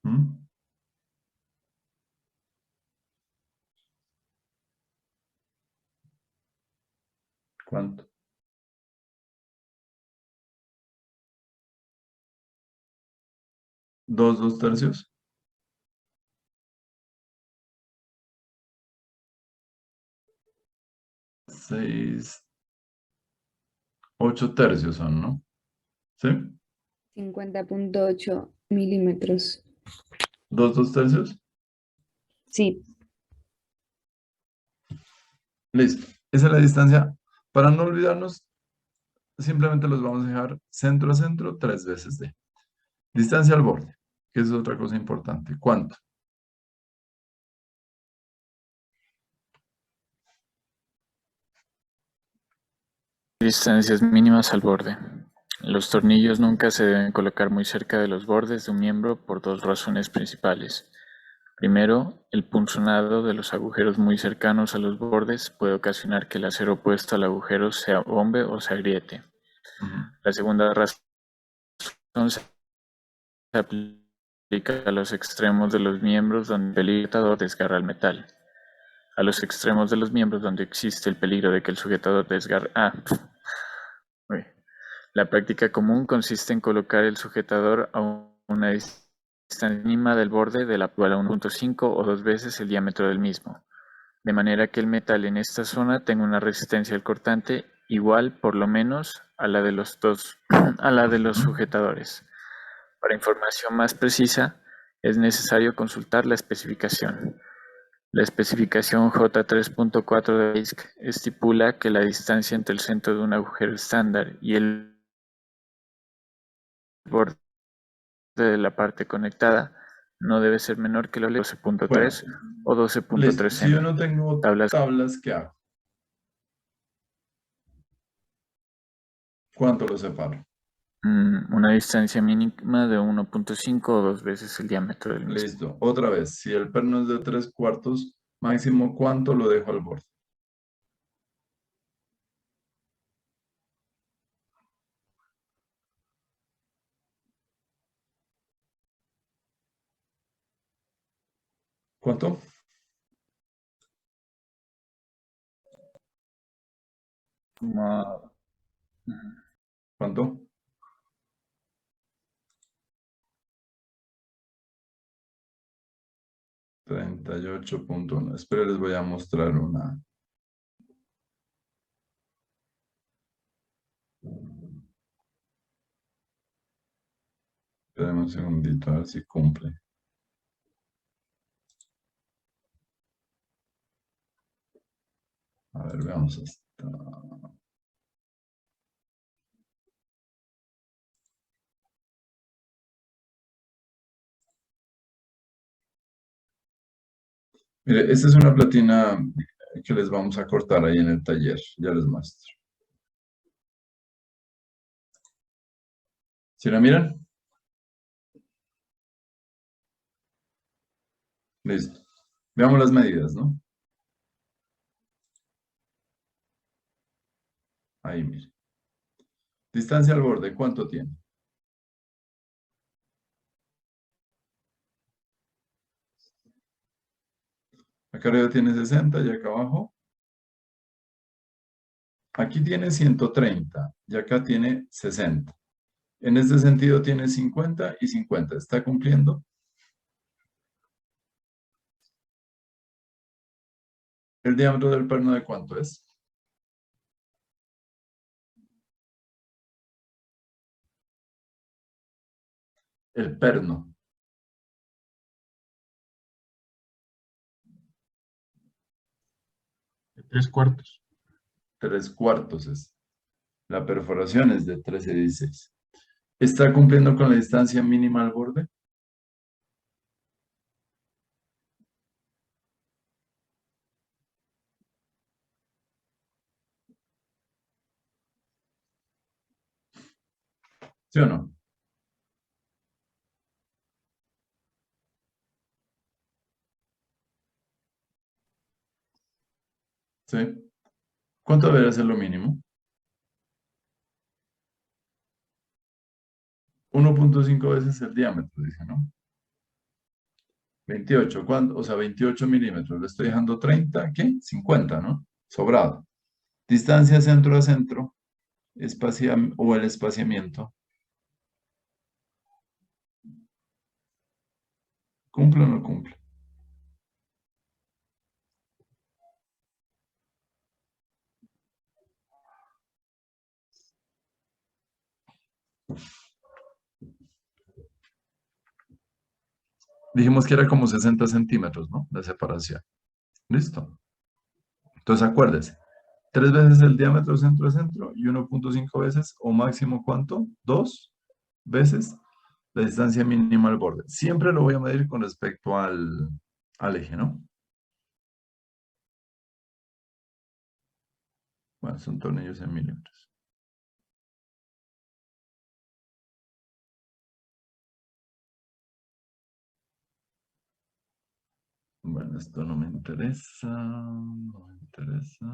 ¿Mm? ¿Cuánto? ¿Dos tercios? 6, 8 tercios son, ¿no? ¿Sí? 50.8 milímetros. ¿Dos tercios? Sí, Listo. Esa es la distancia. Para no olvidarnos, simplemente los vamos a dejar centro a centro 3 veces D. Distancia al borde, que es otra cosa importante. ¿Cuánto? Distancias mínimas al borde. Los tornillos nunca se deben colocar muy cerca de los bordes de un miembro por 2 razones principales. Primero, el punzonado de los agujeros muy cercanos a los bordes puede ocasionar que el acero opuesto al agujero se abombe o se agriete. Ujú. La segunda razón se aplica a los extremos de los miembros donde el sujetador desgarra el metal. A los extremos de los miembros donde existe el peligro de que el sujetador desgarre... La práctica común consiste en colocar el sujetador a una distancia mínima del borde de la igual a 1.5 o 2 veces el diámetro del mismo, de manera que el metal en esta zona tenga una resistencia al cortante igual por lo menos a la de los sujetadores. Para información más precisa, es necesario consultar la especificación. La especificación J3.4 de BASIC estipula que la distancia entre el centro de un agujero estándar y el borde de la parte conectada no debe ser menor que los 12.3 Bueno, o listo. 12.3 Si yo no m. tengo Tablas. tablas, ¿qué hago? ¿Cuánto lo separo? Una distancia mínima de 1.5 o 2 veces el diámetro del mismo. Listo. Otra vez, si el perno es de 3/4, máximo, ¿cuánto lo dejo al borde? ¿Cuánto? Como, ¿Cuánto? 38.1. Espero les voy a mostrar una. Esperemos un segundito a ver si cumple. A ver, veamos hasta... Mire, esta es una platina que les vamos a cortar ahí en el taller. Ya les muestro. ¿Sí la miran? Listo. Veamos las medidas, ¿no? Ahí, mire. Distancia al borde, ¿cuánto tiene? Acá arriba tiene 60 y acá abajo. Aquí tiene 130 y acá tiene 60. En este sentido tiene 50 y 50. ¿Está cumpliendo? ¿El diámetro del perno de cuánto es? El perno. 3/4. 3/4 es. La perforación es de 13,16. ¿Está cumpliendo con la distancia mínima al borde? ¿Sí o no? ¿Sí? ¿Cuánto debería ser lo mínimo? 1.5 veces el diámetro, dice, ¿no? 28, ¿cuánto? O sea, 28 milímetros. Le estoy dejando 30, ¿qué? 50, ¿no? Sobrado. Distancia centro a centro, o el espaciamiento. ¿Cumple o no cumple? Dijimos que era como 60 centímetros, ¿no? De separación. Listo. Entonces acuérdese, 3 veces el diámetro centro a centro y 1.5 veces, o máximo ¿cuánto? 2 veces la distancia mínima al borde. Siempre lo voy a medir con respecto al eje, ¿no? Bueno, son tornillos en milímetros. Bueno, esto no me interesa, no me interesa.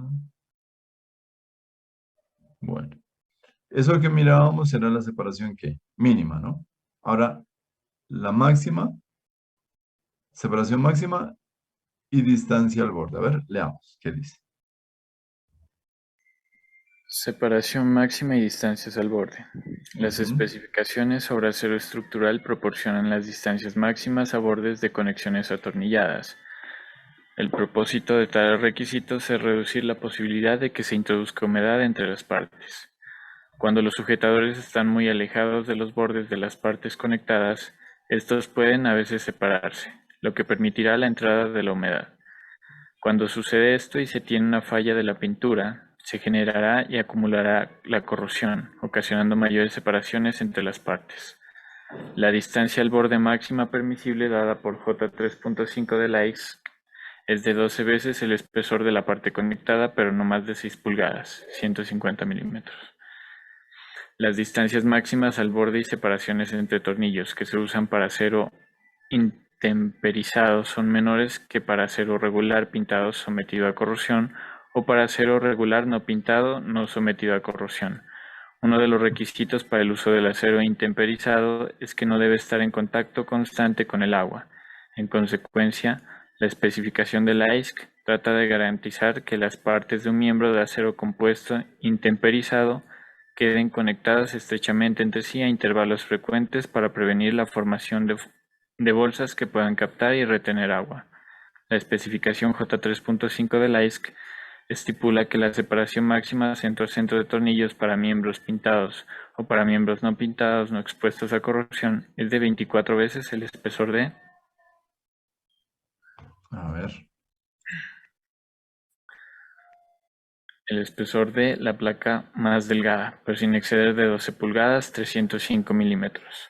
Bueno, eso que mirábamos era la separación ¿qué? Mínima, ¿no? Ahora, la máxima, separación máxima y distancia al borde. A ver, leamos, ¿qué dice? Separación máxima y distancias al borde. Las Ujú. especificaciones sobre acero estructural proporcionan las distancias máximas a bordes de conexiones atornilladas. El propósito de tales requisitos es reducir la posibilidad de que se introduzca humedad entre las partes. Cuando los sujetadores están muy alejados de los bordes de las partes conectadas, estos pueden a veces separarse, lo que permitirá la entrada de la humedad. Cuando sucede esto y se tiene una falla de la pintura, se generará y acumulará la corrosión, ocasionando mayores separaciones entre las partes. La distancia al borde máxima permisible dada por J3.5 de la ISC es de 12 veces el espesor de la parte conectada, pero no más de 6 pulgadas, 150 milímetros. Las distancias máximas al borde y separaciones entre tornillos que se usan para acero intemperizado son menores que para acero regular pintado sometido a corrosión o para acero regular no pintado no sometido a corrosión. Uno de los requisitos para el uso del acero intemperizado es que no debe estar en contacto constante con el agua. En consecuencia, la especificación de la ISC trata de garantizar que las partes de un miembro de acero compuesto intemperizado queden conectadas estrechamente entre sí a intervalos frecuentes para prevenir la formación de bolsas que puedan captar y retener agua. La especificación J3.5 de la ISC estipula que la separación máxima centro a centro de tornillos para miembros pintados o para miembros no pintados no expuestos a corrosión es de 24 veces el espesor de... A ver. El espesor de la placa más delgada, pero sin exceder de 12 pulgadas, 305 milímetros.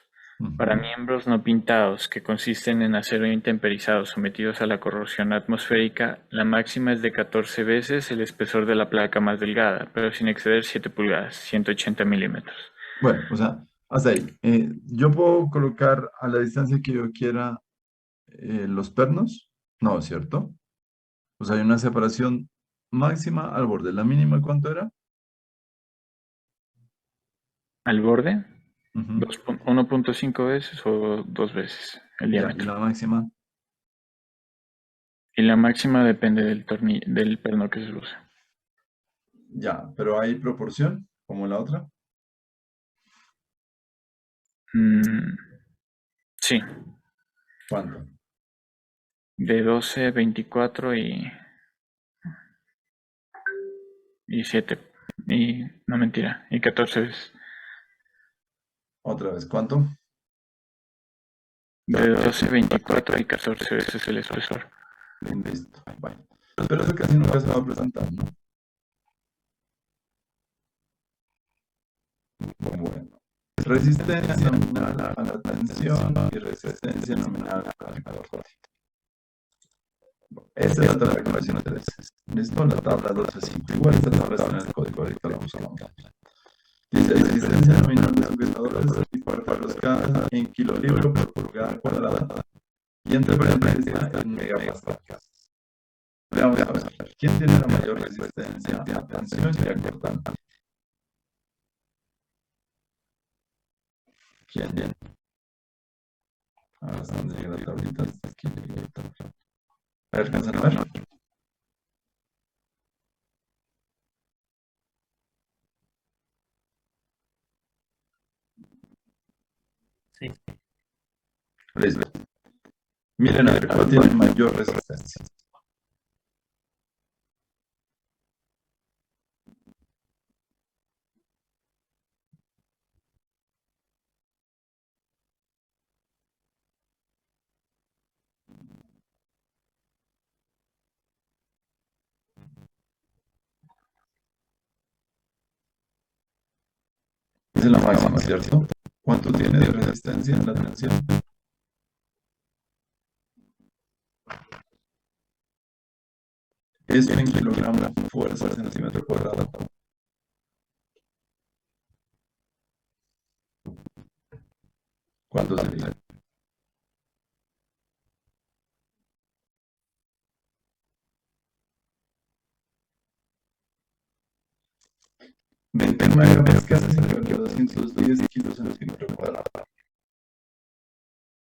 Para miembros no pintados, que consisten en acero intemperizado sometidos a la corrosión atmosférica, la máxima es de 14 veces el espesor de la placa más delgada, pero sin exceder 7 pulgadas, 180 milímetros. Bueno, o sea, hasta ahí. ¿Yo puedo colocar a la distancia que yo quiera los pernos? No, ¿cierto? O sea, hay una separación máxima al borde. ¿La mínima cuánto era? Al borde, Ujú. 1.5 veces o 2 veces el Ya, y diámetro. la máxima. Y la máxima depende del perno que se use. Ya, pero hay proporción, como la otra. Sí, ¿Cuánto? de 12, 24 y 7. Y, no mentira, y 14 veces. Otra vez, ¿cuánto? De 12, 24 y 14 veces el espesor. Listo. Bueno. Pero eso casi nunca se va a presentar, ¿no? Bueno. Resistencia nominal a la tensión y resistencia nominal a la corte. Esta es la tabla de ecuación 3. Listo, la tabla 12.5. Igual esta tabla está en el código, ahorita la buscamos. Dice resistencia nominal de sujetadores y puertas cada en kilolibro por pulgada cuadrada. Y entre paréntesis está en megapascal. Vamos a ver, ¿quién tiene la mayor resistencia a tensión y a cortante? ¿Quién? Ahora está donde llega la tablita. Hasta aquí llega la tabla. A ver, ¿alcanzan a ver? Sí. Listo. Miren a ver cuál tiene mayor resistencia. Es la máxima, ¿cierto? ¿Cuánto tiene de resistencia en la tensión? Eso en kilogramos fuerza centímetro cuadrado. ¿Cuánto sería? Veinte megapascales igual a 210 kilos centímetro cuadrado.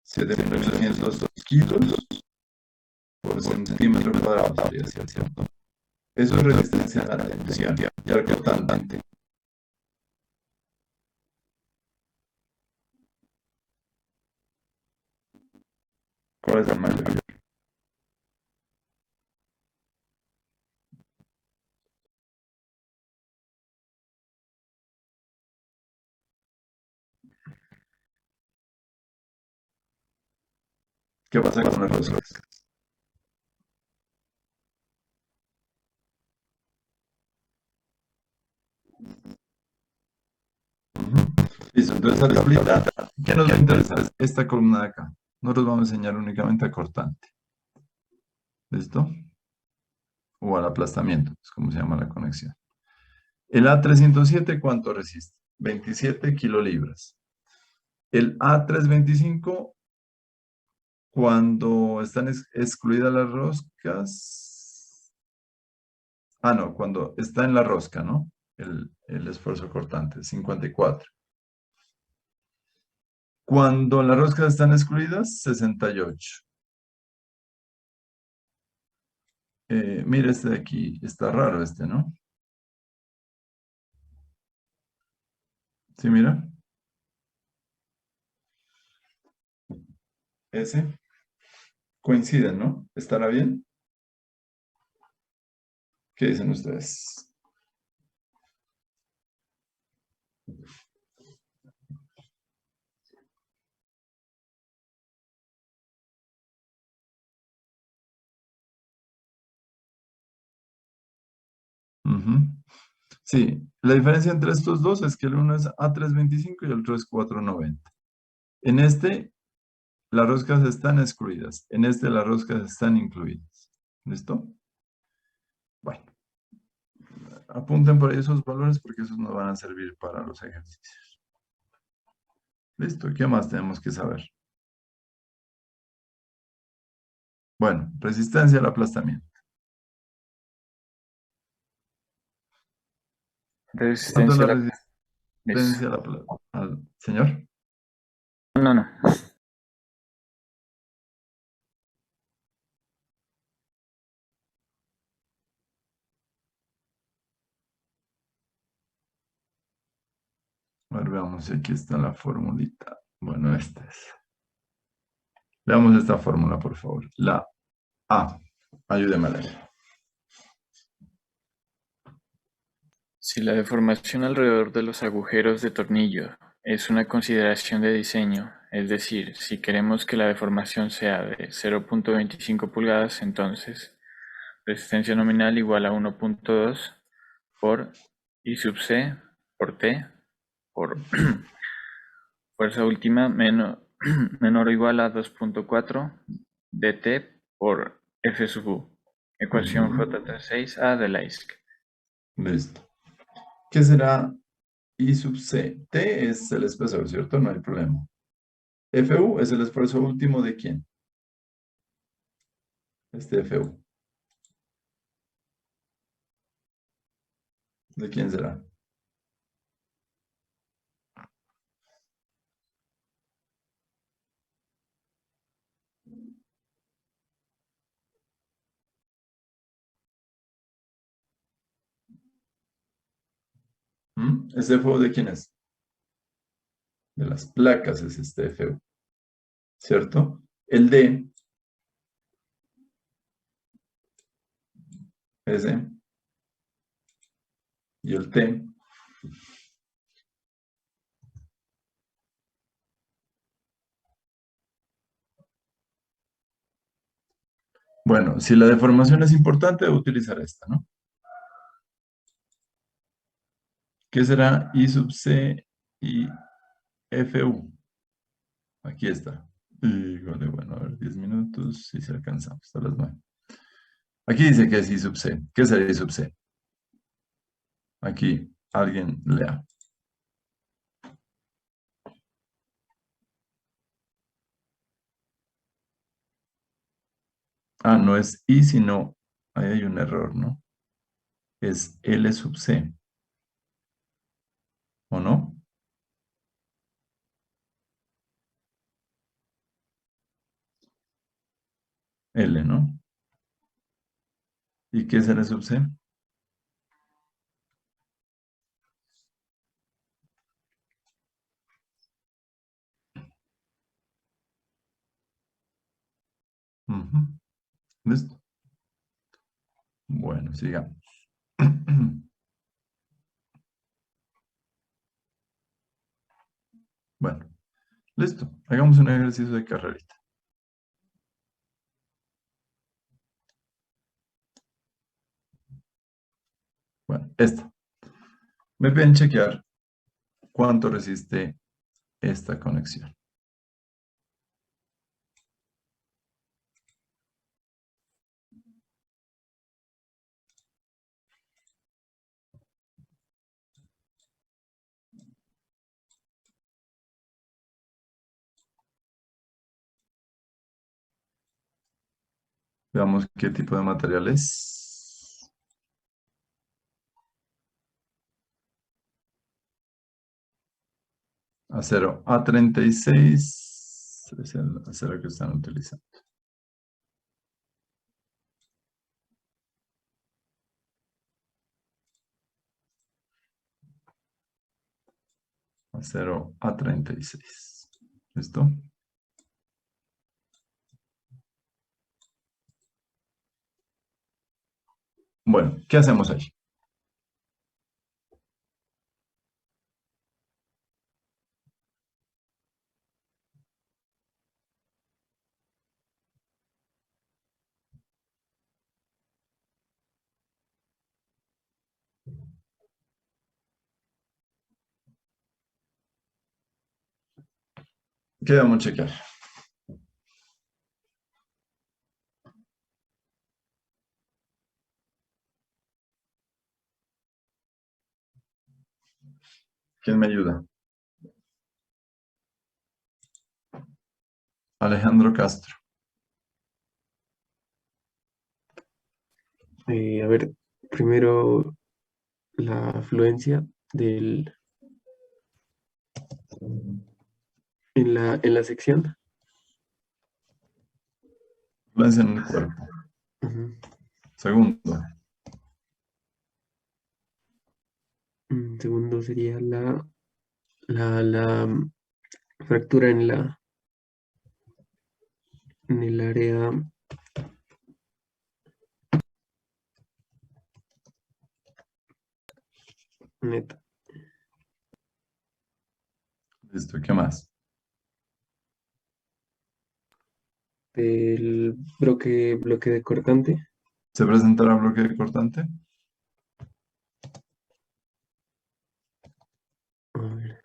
7.800 kilos por centímetro cuadrado sería, ¿cierto? Eso es resistencia a la tensión y al cortante. ¿Cuál es el mayor? ¿Qué pasa con las roscas? Listo, entonces a la tablita, ¿qué nos va a interesar? Esta columna de acá. Nosotros vamos a enseñar únicamente a cortante. ¿Listo? O al aplastamiento, es como se llama la conexión. El A307, ¿cuánto resiste? 27 kilolibras. El A325, cuando están excluidas las roscas. Ah, no, cuando está en la rosca, ¿no? El esfuerzo cortante, 54. Cuando las roscas están excluidas, 68. Mira este de aquí, está raro este, ¿no? ¿Sí, mira? Ese. Coinciden, ¿no? ¿Estará bien? ¿Qué dicen ustedes? Ujú. Sí, la diferencia entre estos dos es que el uno es A325 y el otro es 490. En este, las roscas están excluidas. En este, las roscas están incluidas. ¿Listo? Bueno, apunten por ahí esos valores porque esos nos van a servir para los ejercicios. ¿Listo? ¿Qué más tenemos que saber? Bueno, resistencia al aplastamiento. ¿Cuánto es Resistencia la a la... resistencia al señor? No, no. A ver, veamos si aquí está la formulita. Bueno, esta es. Veamos esta fórmula, por favor. La A. Ayúdeme a leer. Si la deformación alrededor de los agujeros de tornillo es una consideración de diseño, es decir, si queremos que la deformación sea de 0.25 pulgadas, entonces resistencia nominal igual a 1.2 por I sub C por T por fuerza última menor o igual a 2.4 dt por F sub U. Ecuación J36A de Leibniz. Listo. ¿Qué será I sub C? T es el espesor, ¿cierto? No hay problema. FU es el esfuerzo último de quién? Este FU. ¿De quién será? ¿Este FU de quién es? De las placas es este FU, ¿cierto? El D, ese, y el T. Bueno, si la deformación es importante, debo utilizar esta, ¿no? ¿Qué será I sub C y FU? Aquí está. Híjole, bueno, a ver, 10 minutos, si se alcanzamos, hasta las 9. Aquí dice que es I sub C. ¿Qué será I sub C? Aquí, alguien lea. Ah, no es I, sino, ahí hay un error, ¿no? Es L sub C. ¿O no? L, ¿no? ¿Y qué será sub C? Ujú. ¿Listo? Bueno, sigamos. Bueno, listo. Hagamos un ejercicio de carrerita. Bueno, esta. Me pueden chequear cuánto resiste esta conexión. Veamos qué tipo de material es. Acero A36 es el acero que están utilizando. Acero A36. ¿Listo? Bueno, ¿qué hacemos ahí? ¿Qué debemos chequear? ¿Quién me ayuda? Alejandro Castro. A ver, primero la afluencia en la sección. Influencia en el cuerpo. Ujú. Segundo, Segundo sería la fractura en el área neta. listo, ¿qué más? Del bloque de cortante. ¿Se presentará bloque cortante? A ver,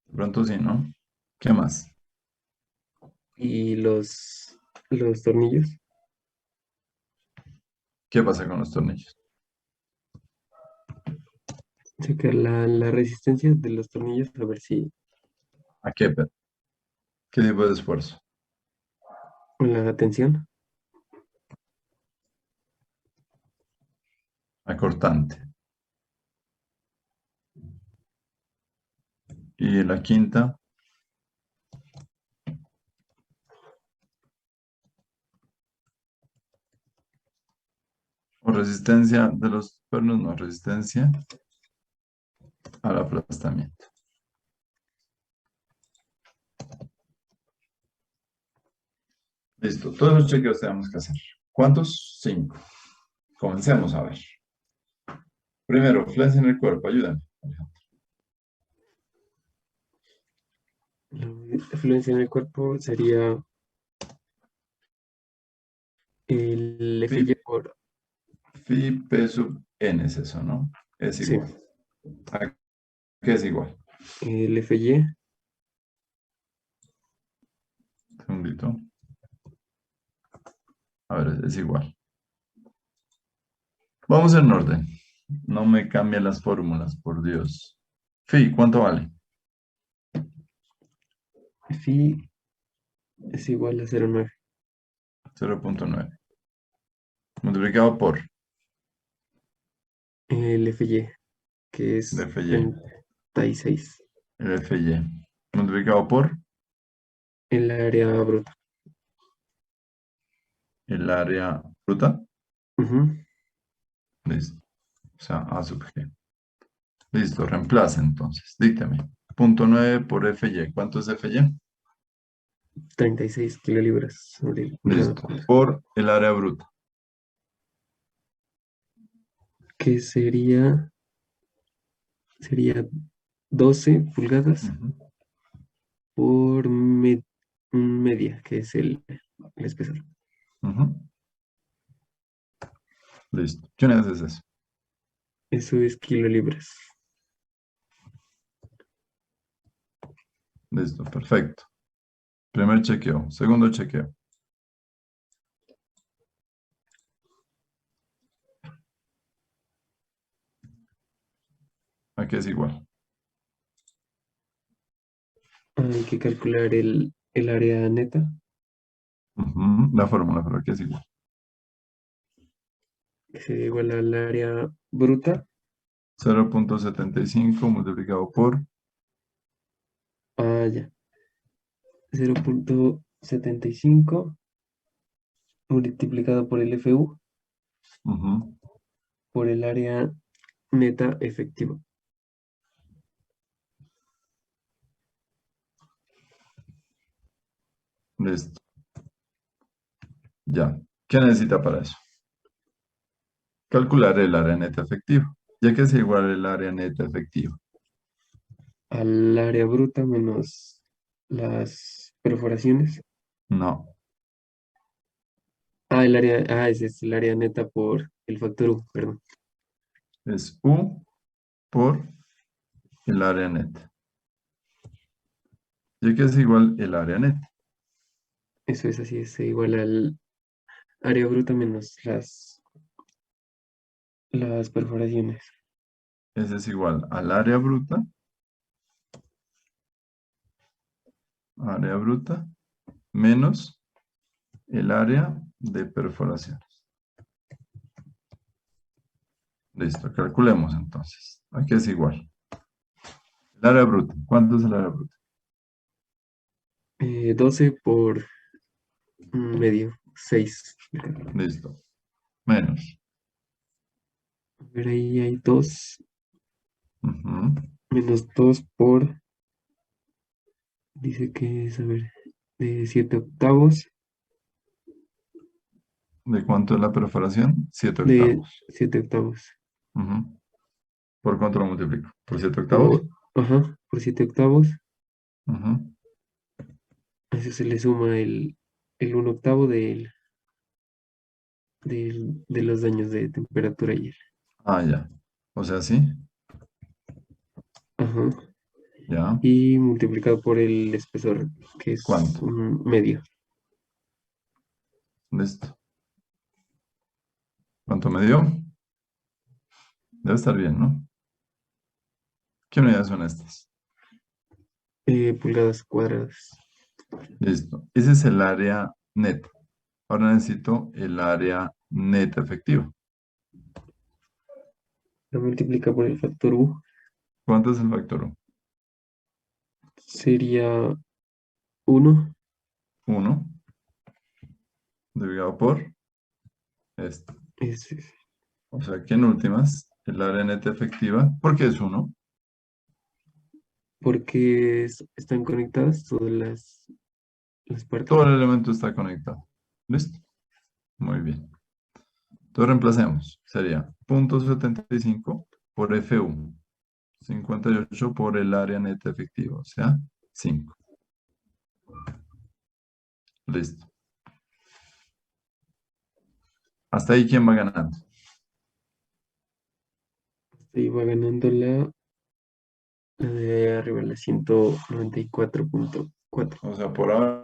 De pronto sí, ¿no? ¿Qué más? y los tornillos. ¿Qué pasa con los tornillos? Checar la resistencia de los tornillos a ver si ¿A qué? ¿Qué tipo de esfuerzo? la tensión. A cortante. Y la quinta, o resistencia de los pernos, no, resistencia al aplastamiento. Listo, todos los chequeos tenemos que hacer. ¿Cuántos? 5. Comencemos a ver. Primero, flex en el cuerpo, ayúdame. La fluencia en el cuerpo sería el Phi, FY por phi P sub N es eso, ¿no? Es sí, igual. ¿A qué es igual? el FY Un segundito. A ver, es igual. Vamos en orden. No me cambien las fórmulas, por Dios. Phi, ¿cuánto vale? phi es igual a 0,9. 0.9. Multiplicado por El FY, que el es FY. 36. El FY. Multiplicado por El área bruta. el área bruta. Ujú. Listo. O sea, A sub G. Listo, reemplaza entonces. Díctame. 0.9 por FY. ¿Cuánto es FY? 36 kilolibras sobre la Listo. punta. Por el área bruta. Que sería 12 pulgadas Ujú. por media, que es el espesor. Ujú. Listo. ¿Quién haces eso? Eso es kilolibras. Listo, perfecto. Primer chequeo. Segundo chequeo. Aquí es igual. Hay que calcular el área neta, Ujú. La fórmula, pero aquí es igual. que sería igual al área bruta. 0.75 multiplicado por Ya. 0,75 multiplicado por el FU ujú. por el área neta efectiva. Listo. Ya. ¿Qué necesita para eso? calcular el área neta efectiva, ya que es igual el área neta efectiva. Al área bruta menos las perforaciones. No, Ese es el área neta por el factor U, perdón. es U por el área neta, ya que es igual el área neta. Eso es así, es igual al área bruta menos las perforaciones. Ese es igual al área bruta menos el área de perforaciones. Listo, calculemos entonces. Aquí es igual. El área bruta, ¿cuánto es el área bruta? 12 por medio, 6. Listo, menos. A ver, ahí hay 2, Ujú. menos 2 por, dice que es, a ver, de 7 octavos, ¿De cuánto es la perforación? 7 de octavos. 7 octavos. Ujú. ¿Por cuánto lo multiplico? ¿Por 7 octavos? Por 7 octavos. Ujú. A eso se le suma el 1 octavo de los daños de temperatura y Ah, ya. O sea, sí, ajá, ya. y multiplicado por el espesor, que es ¿Cuánto? un medio. Listo. ¿Cuánto me dio? Debe estar bien, ¿no? ¿Qué unidades son estas? Pulgadas cuadradas. Listo. Ese es el área neta. Ahora necesito el área neta efectiva. Lo multiplica por el factor U, ¿Cuánto es el factor U? sería 1. 1 dividido por esto. Es, O sea que en últimas, el área neta efectiva, ¿por qué es 1? porque están conectadas todas las partes. Todo el elemento está conectado. ¿Listo? Muy bien. Entonces reemplacemos. Sería 0.75 por FU. 58 por el área neta efectiva, o sea, 5. Listo. Hasta ahí, ¿quién va ganando? Ahí va ganando la de arriba, la 194.4. O sea, por ahora